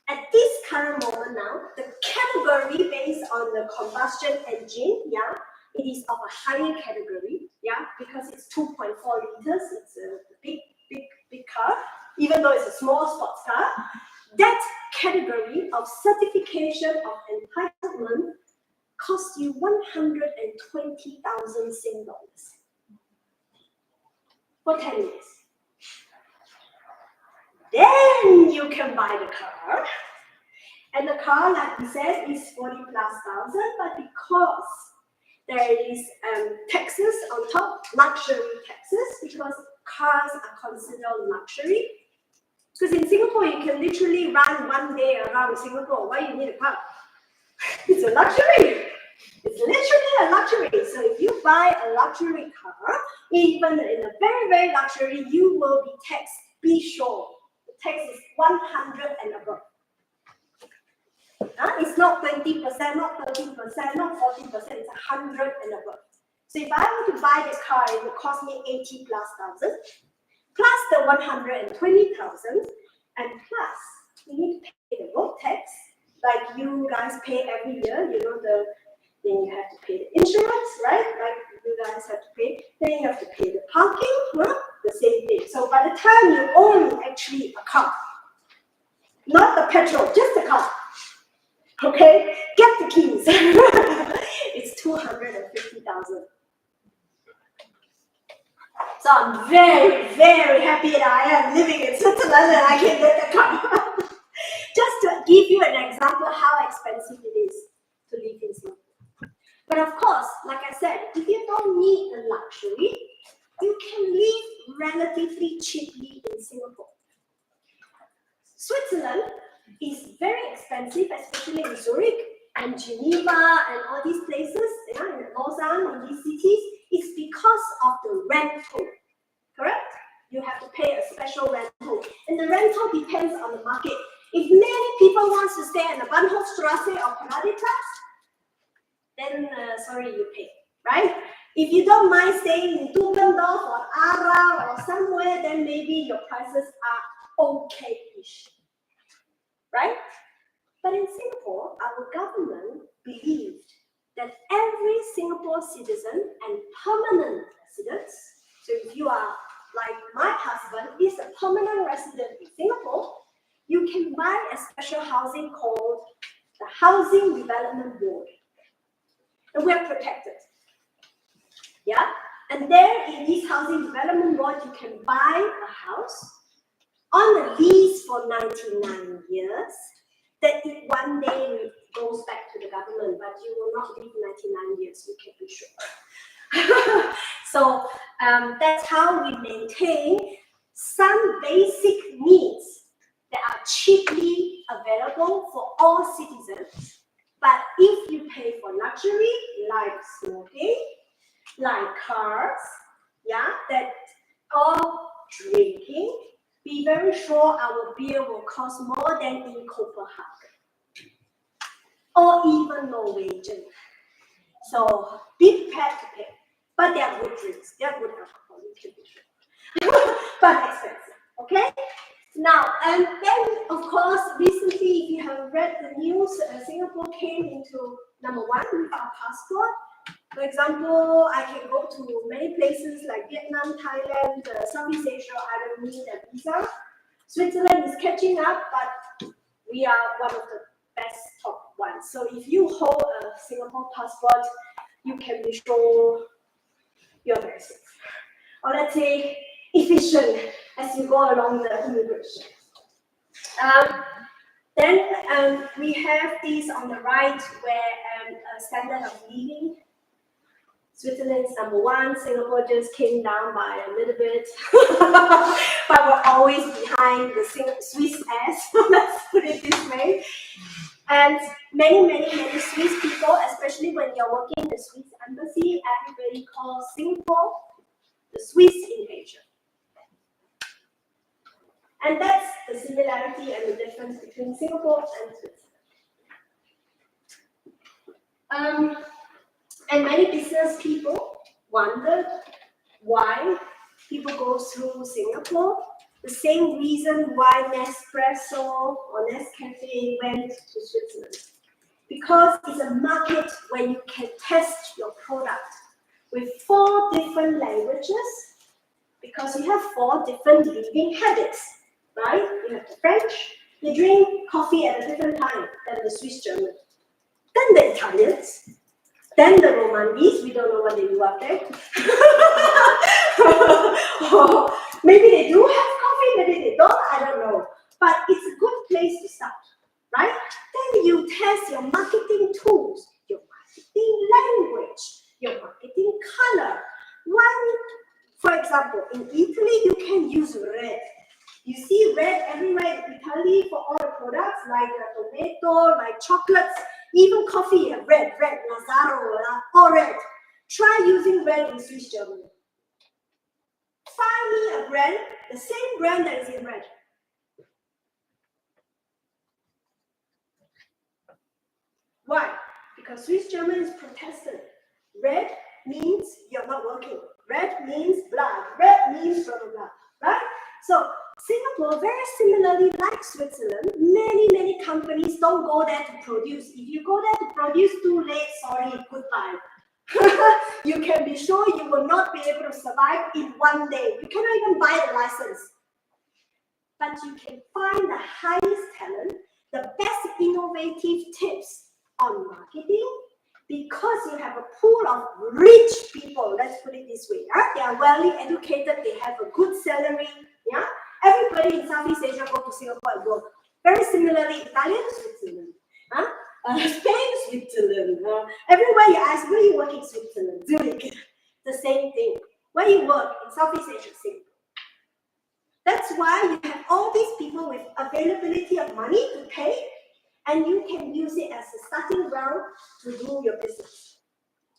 Speaker 15: At this current moment now, the category based on the combustion engine, yeah, it is of a higher category, yeah, because it's 2.4 liters, it's a big car, even though it's a small sports car. That category of certification of entitlement costs you 120,000 Sing dollars for 10 years. Then you can buy the car. And the car, like we said, is 40,000+, but because there is taxes on top, luxury taxes, because cars are considered luxury. Because in Singapore, you can literally run one day around Singapore. Why you need a car? It's a luxury. It's literally a luxury. So if you buy a luxury car, even in a very, very luxury, you will be taxed. Be sure. The tax is 100 and above. It's not 20%, not 13%, not 40%, it's 100 and above. So if I were to buy this car, it would cost me 80,000+, plus the 120,000, and plus you need to pay the road tax, like you guys pay every year, you know, then you have to pay the insurance, right? Like you guys have to pay, then you have to pay the parking, the same thing. So by the time you own actually a car, not the petrol, just the car, okay, get the keys. It's 250,000. So I'm very, very happy that I am living in Switzerland and I can get the car. give you an example how expensive it is to live in Singapore. But of course, like I said, if you don't need the luxury, you can live relatively cheaply in Singapore. Switzerland is very expensive, especially in Zurich and Geneva and all these places, in Lausanne, in these cities. It's because of the rental, correct? You have to pay a special rental. And the rental depends on the market. If many people want to stay in the Bahnhofstrasse or Paradiplatz, then sorry, you pay, right? If you don't mind staying in Tugendorf or Aarau or somewhere, then maybe your prices are okay-ish, right? But in Singapore, our government believed that every Singapore citizen and permanent residents, so if you are like my husband is a permanent resident in Singapore, you can buy a special housing called the Housing Development Board. And we are protected. Yeah? And there in this Housing Development Board, you can buy a house on a lease for 99 years, that it one day goes back to the government, but you will not live 99 years, you can be sure. So that's how we maintain some basic needs that are cheaply available for all citizens. But if you pay for luxury, like smoking, like cars, yeah, that or drinking, be very sure our beer will cost more than in Copenhagen or even Norwegian. So be prepared to pay. But they are good drinks, they are good alcohol, you can be sure. But expensive, okay? Now, and then of course, recently, if you have read the news, Singapore came into #1 with our passport. For example, I can go to many places like Vietnam, Thailand, Southeast Asia, I don't need a visa. Switzerland is catching up, but we are one of the best top ones. So if you hold a Singapore passport, you can be sure you're very safe. Or let's say efficient as you go along the immigration. Then we have these on the right where standard of living. Switzerland is #1, Singapore just came down by a little bit, but we're always behind the Swiss ass, let's put it this way. And many Swiss people, especially when you're working in the Swiss embassy, everybody calls Singapore the Swiss in Asia. And that's the similarity and the difference between Singapore and Switzerland. And many business people wondered why people go through Singapore. The same reason why Nespresso or Nescafe went to Switzerland. Because it's a market where you can test your product with 4 different languages, because you have 4 different living habits, right? You have the French, they drink coffee at a different time than the Swiss German. Then the Italians, then the Romandis, we don't know what they do up there. Maybe they do have coffee, maybe they don't, I don't know. But it's a good place to start, right? Then you test your marketing tools, your marketing language, your marketing color. For example, in Italy, you can use red. You see red everywhere in Italy for all the products, like tomato, like chocolates, even coffee, red, Lazaro, all red. Try using red in Swiss Germany. Find me a brand, the same brand that is in red. Why? Because Swiss German is Protestant. Red means you're not working. Red means blood. Red means blah, blah, blah. Right? So Singapore, very similarly like Switzerland, many companies don't go there to produce. If you go there to produce too late, sorry, goodbye. You can be sure you will not be able to survive in one day. You cannot even buy the license. But you can find the highest talent, the best innovative tips on marketing, because you have a pool of rich people, let's put it this way. They are well educated, they have a good salary. Yeah? Everybody in Southeast Asia go to Singapore and work. Very similarly, Italian, Switzerland. Spain, Switzerland. Everywhere you ask, where you work in Switzerland? Zurich. The same thing. Where you work in Southeast Asia, Singapore. That's why you have all these people with availability of money to pay, and you can use it as a starting ground to do your business.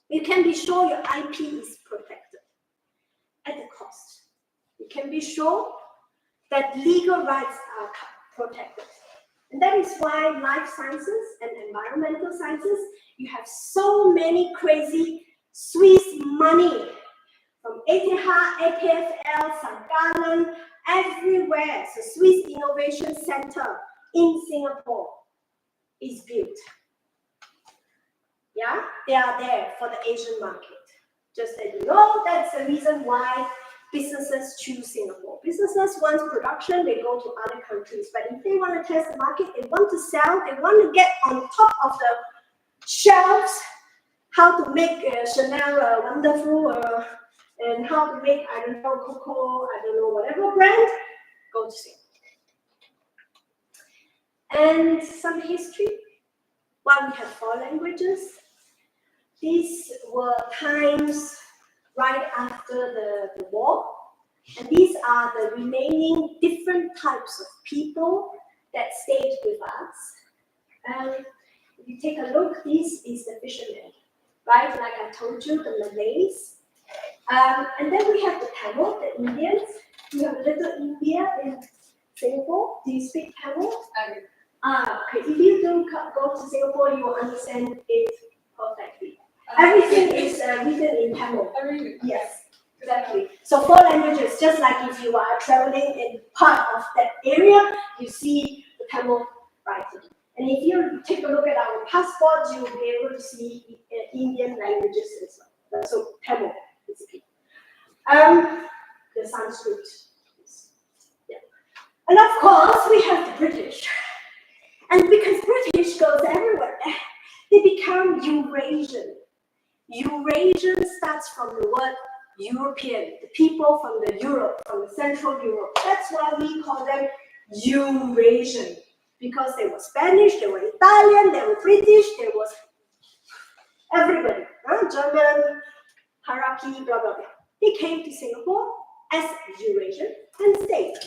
Speaker 15: You can be sure your IP is protected at the cost. You can be sure that legal rights are protected. And that is why life sciences and environmental sciences, you have so many crazy Swiss money from ETH, EPFL, St. Gallen, everywhere. So Swiss Innovation Center in Singapore is built. Yeah, they are there for the Asian market. Just that you know, that's the reason why businesses choose Singapore. Businesses want production, they go to other countries. But if they want to test the market, they want to sell, they want to get on top of the shelves, how to make Chanel wonderful, and how to make, I don't know, Coco, I don't know, whatever brand, go to Singapore. And some history. While we have 4 languages, these were times right after the war. And these are the remaining different types of people that stayed with us. If you take a look, this is the fishermen, right? Like I told you, the Malays. And then we have the Tamil, the Indians. We have a little India in Singapore. Do you speak Tamil? Okay. If you do go to Singapore, you will understand it perfectly. Everything is written in Tamil. Yes, exactly. So 4 languages, just like if you are traveling in part of that area, you see the Tamil writing. And if you take a look at our passports, you will be able to see Indian languages as well. So Tamil, basically. The Sanskrit. Yeah. And of course, we have the British. And because British goes everywhere, they become Eurasian. Eurasian starts from the word European, the people from the Europe, from the Central Europe. That's why we call them Eurasian, because they were Spanish, they were Italian, they were British, there was everybody, German, hierarchy, blah, blah, blah. They came to Singapore as Eurasian and stayed.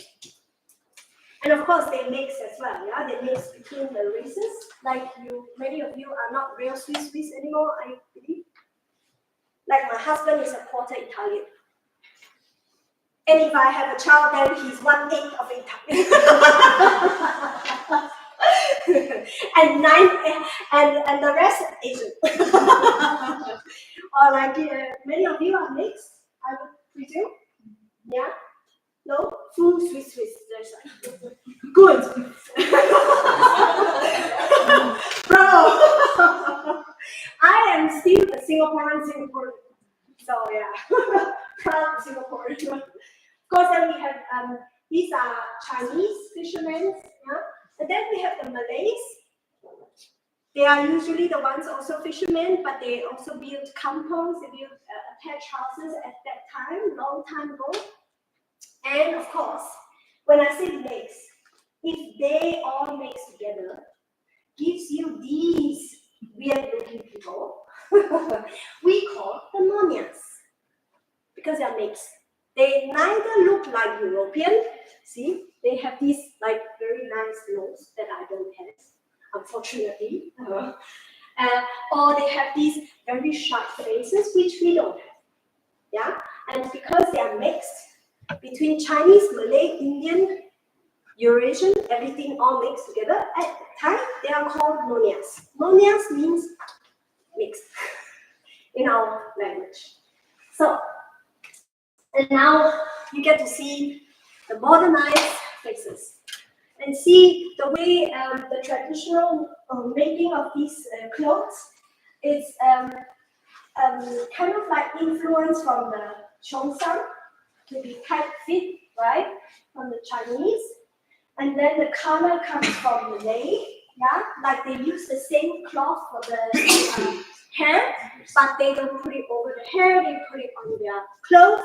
Speaker 15: And of course, they mix as well, yeah? They mix between the races. Like many of you are not real Swiss anymore, I believe. Like my husband is a quarter Italian. And if I have a child, then he's 1/8 of Italian. and the rest Asian. Or like many of you are mixed, I would presume. Yeah? No? Full Swiss. There's like, good. Bro. I am still a Singaporean. So yeah, proud Singaporean. Of course, then we have these are Chinese fishermen, yeah, and then we have the Malays. They are usually the ones also fishermen, but they also build kampongs, they build attached houses at that time, long time ago. And of course, when I say mix, if they all mix together, gives you these weird-looking people. We call the Nonias, because they are mixed. They neither look like European. See, they have these like very nice nose that I don't have, unfortunately. Or they have these very sharp faces, which we don't have. Yeah, and because they are mixed between Chinese, Malay, Indian, Eurasian, everything all mixed together. At the time, they are called Nonias. Nonias means mixed in our language. So, and now you get to see the modernized faces and see the way the traditional making of these clothes is kind of like influence from the Cheongsam, to be tight fit, right, from the Chinese. And then the color comes from Malay, yeah, like they use the same cloth for the hair, but they don't put it over the hair, they put it on their clothes.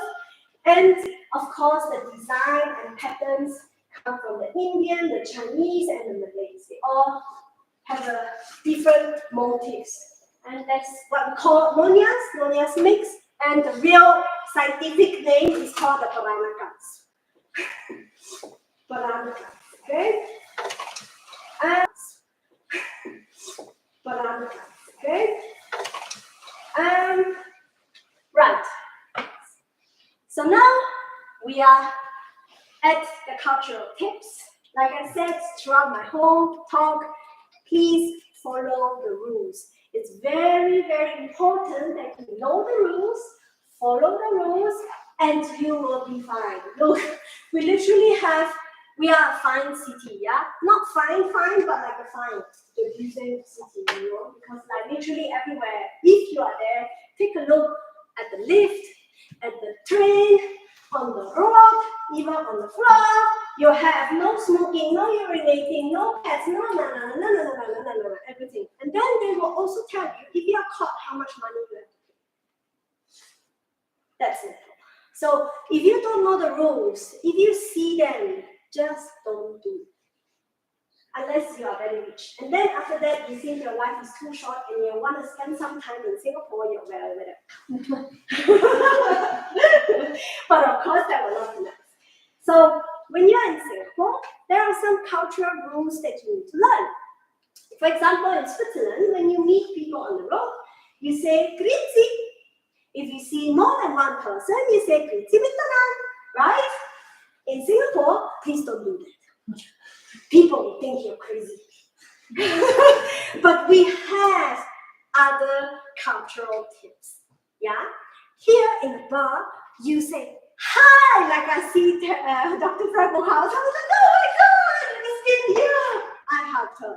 Speaker 15: And of course, the design and patterns come from the Indian, the Chinese, and the Malays. They all have a different motives. And that's what we call Nonias mix. And the real scientific name is called the Baranakas. Baranakas, okay? Baranakas, okay? Right. So now we are at the cultural tips. Like I said throughout my whole talk, please follow the rules. It's very, very important that you know the rules, follow the rules, and you will be fine. Look, we are a fine city, yeah? Not fine, but like a fine, diffusing city, you know? Because like literally everywhere, if you are there, take a look at the lift, at the train, on the road, even on the floor. You have no smoking, no urinating, no pets, no, everything. And then they will also tell you, if you are caught, how much money you have to pay. That's it. So if you don't know the rules, if you see them, just don't do it. Unless you are very rich. And then after that, you think your life is too short and you want to spend some time in Singapore, you're very welcome. But of course, that will not be nice. So when you're in Singapore, there are some cultural rules that you need to learn. For example, in Switzerland, when you meet people on the road, you say grüezi. If you see more than one person, you say grüezi miteinander, right? In Singapore, please don't do that. People will think you're crazy. But we have other cultural tips. Yeah? Here in the bar, you say hi, like I see Dr. Frank Mohaus. I was like, oh my God, it's been here. I hugged her.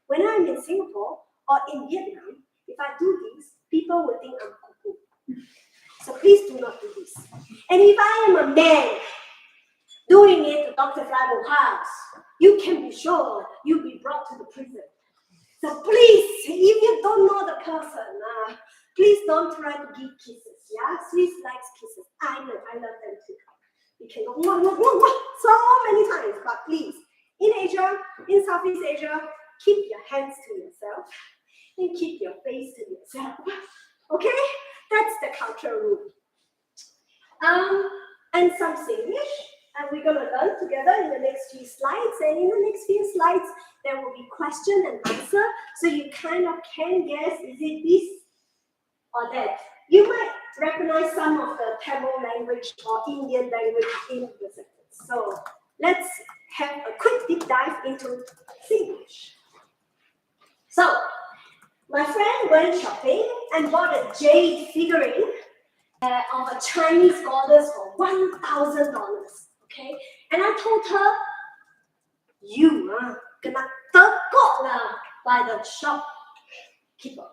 Speaker 15: When I'm in Singapore or in Vietnam, if I do this, people will think I'm cuckoo. So please do not do this. And if I am a man doing it to Dr. Frank Mohaus, you can be sure you'll be brought to the prison. So please, if you don't know the person, please don't try to give kisses. Yeah, Swiss likes kisses. I know, I love them too. You can go so many times, but please, in Asia, in Southeast Asia, keep your hands to yourself and keep your face to yourself. Okay, that's the cultural rule. And some Singlish. And we're going to learn together in the next few slides. And in the next few slides, there will be question and answer. So you kind of can guess, is it this or that? You might recognize some of the Tamil language or Indian language in the sentence. So let's have a quick deep dive into Singlish. So my friend went shopping and bought a jade figurine of a Chinese goddess for $1,000. Okay, and I told her, you kena tekok lah by the shopkeeper.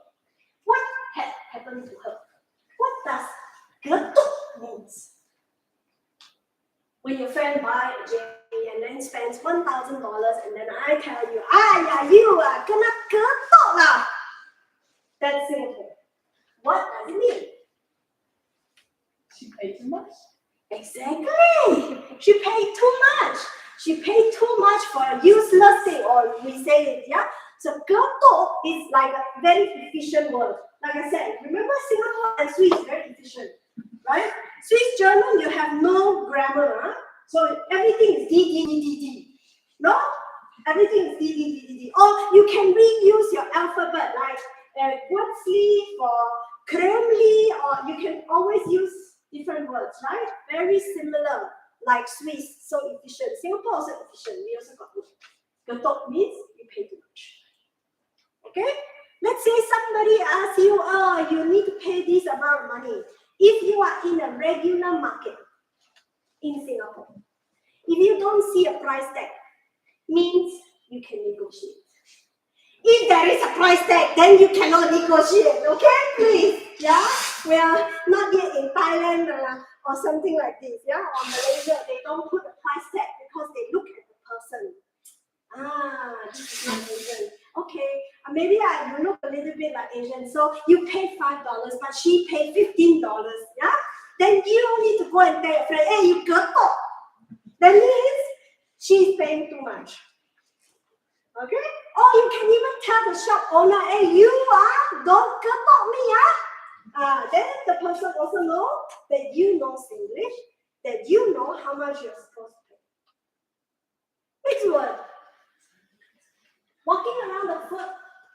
Speaker 15: What had happened to her? What does getuk means? When your friend buys a jade and then spends $1,000 and then I tell you, you kena getuk lah. That's Singapore. What does it mean?
Speaker 1: She paid too much.
Speaker 15: Exactly. She paid too much. She paid too much for a useless thing, or we say it, yeah? So getuk is like a very efficient word. Like I said, remember Singapore and Swiss very efficient, right? Swiss German, you have no grammar, huh? So everything is D. No? Everything is D. Or you can reuse your alphabet, like Wurtzli for Kremli, or you can always use different words, right? Very similar, like Swiss, so efficient. Singapore also efficient. We also got getuk means you pay too much. Okay? Let's say somebody asks you, you need to pay this amount of money. If you are in a regular market in Singapore, if you don't see a price tag, means you can negotiate. If there is a price tag, then you cannot negotiate, okay? Please, yeah? We are not yet in Thailand or something like this, yeah? Or Malaysia, they don't put a price tag because they look at the person. This is not Asian. Okay, maybe you look a little bit like Asian, so you pay $5, but she paid $15, yeah? Then you don't need to go and tell your friend, hey, you getuk. That means she's paying too much. Okay? Or you can even tell the shop owner, hey, you don't come on me, then the person also know that you know English, that you know how much you're supposed to pay. Next word. Walking around the food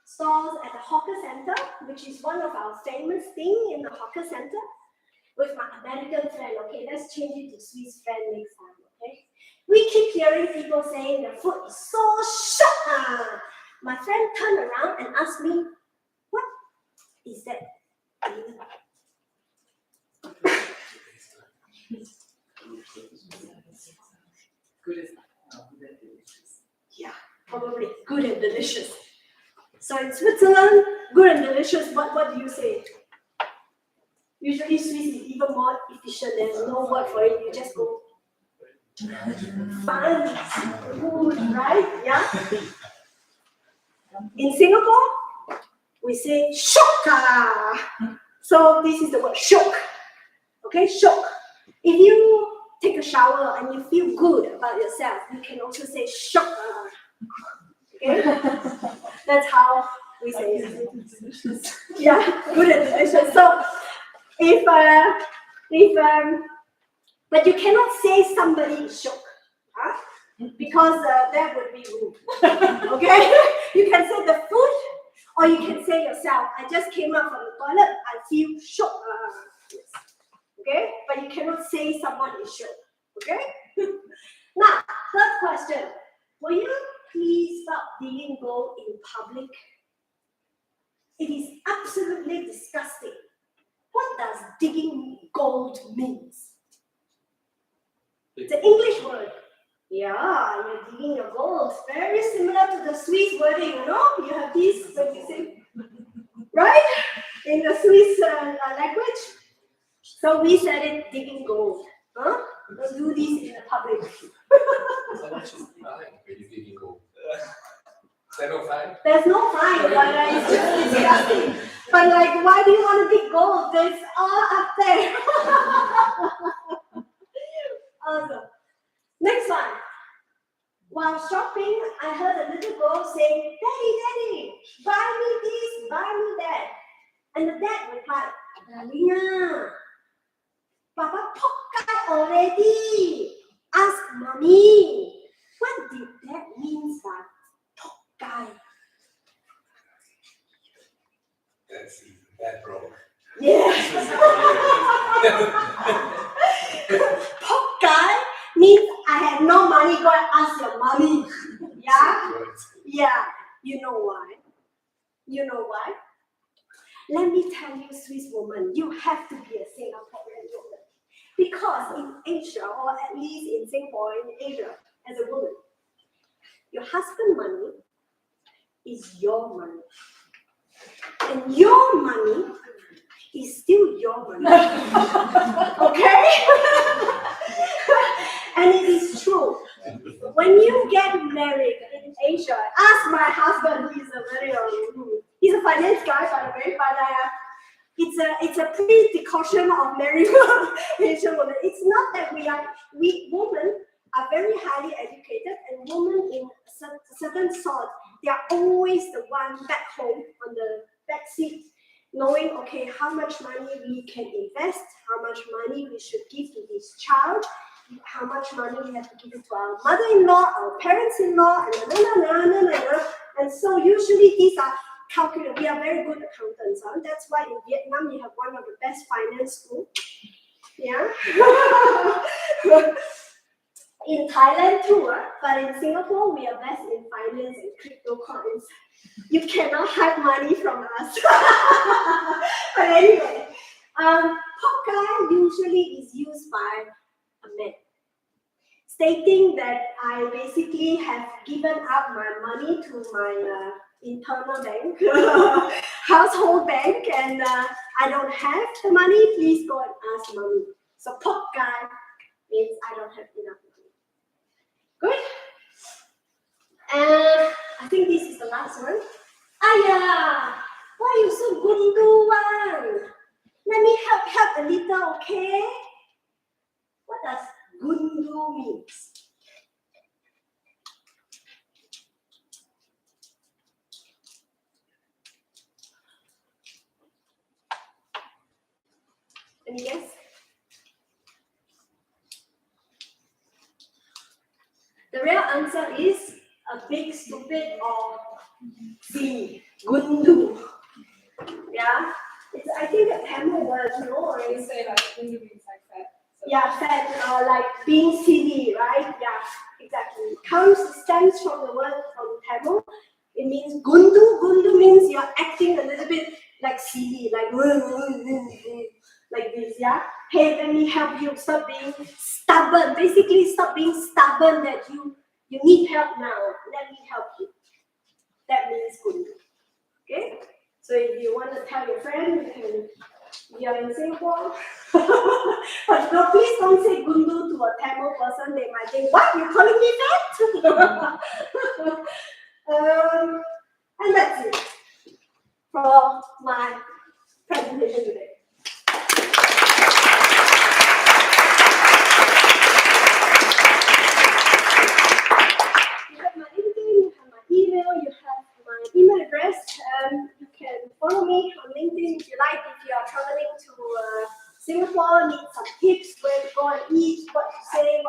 Speaker 15: stalls at the hawker center, which is one of our famous thing in the hawker center, with my American friend. Okay, let's change it to Swiss friend next time. Okay, we keep hearing people saying the food is so short. My friend turned around and asked me, "What is that?" Yeah, probably good and delicious. So in Switzerland, good and delicious, what do you say? Usually Swiss is even more efficient, there's no word for it, you just go fun, good, right? Yeah? In Singapore, we say shock. So this is the word shock. Okay, shock. If you take a shower and you feel good about yourself, you can also say shock. Okay? That's how we say it. Yeah, good and delicious. So but you cannot say somebody is shocked, because that would be rude. Okay? You can say the food, or you can say yourself, I just came out from the toilet, I feel shocked. Okay? But you cannot say someone is shocked. Okay? Now, third question. Will you please stop digging gold in public? It is absolutely disgusting. What does digging gold means? It's an English word. Yeah, you're digging your gold. Very similar to the Swiss wording, you know? You have this when you say, right? In the Swiss language. So we said it, digging gold. Huh? Don't do this in the public.
Speaker 8: How much is the fine when you digging gold? Is there no fine?
Speaker 15: There's no fine, but it's just disgusting. But like, why do you want to dig gold? It's all up there. Awesome. Next one. While shopping, I heard a little girl saying, "Daddy, Daddy, buy me this, buy me that." And the dad replied, "Darlina, Papa pocket already. Ask mommy." What did that mean by pocket?
Speaker 8: That's even that broke.
Speaker 15: Yeah. Pocket means I have no money, go and ask your mommy. Yeah? Yeah. You know why? You know why? Let me tell you, Swiss woman, you have to be a Singaporean woman. Because in Asia, or at least in Singapore, in Asia, as a woman, your husband's money is your money. And your money is still your money. Okay? And it is true. When you get married in Asia, ask my husband, he's a finance guy, by the way, but it's a precaution of marrying Asian women. It's not that we women are very highly educated, and women in certain sort, they are always the one back home on the back seat, knowing, okay, how much money we can invest, how much money we should give to this child, how much money we have to give it to our mother-in-law, our parents-in-law, and so usually these are calculated. We are very good accountants. That's why in Vietnam you have one of the best finance schools. Yeah. In Thailand too, but in Singapore we are best in finance and cryptocurrency. You cannot hide money from us. But anyway, pocket usually is used by a man, stating that I basically have given up my money to my internal bank, household bank, and I don't have the money. Please go and ask mommy. So pocket means I don't have enough money. Good. I think this is the last one. Aya, why you so gundu one? Let me help a little, okay? What does gundu means? The real answer is a big stupid or silly, gundu. Yeah, it's I think a Tamil word, no? Or
Speaker 1: You say like gundu means like fat. So
Speaker 15: yeah, fat or like being silly, right? Yeah, exactly. Stems from the word from Tamil. It means gundu. Gundu means you're acting a little bit like silly, like this, yeah. Hey, let me help you. Stop being stubborn. Basically, stop being stubborn that you need help now. Let me help you. That means gundu. Okay. So if you want to tell your friend, you can. You're in Singapore, but no, please don't say gundu to a Tamil person. They might think, "What? You're calling me fat?" And that's it for my presentation today. You have my LinkedIn, you have my email, you have my email address. You can follow me on LinkedIn if you like. If you are traveling to Singapore, need some tips where to go and eat, what to say,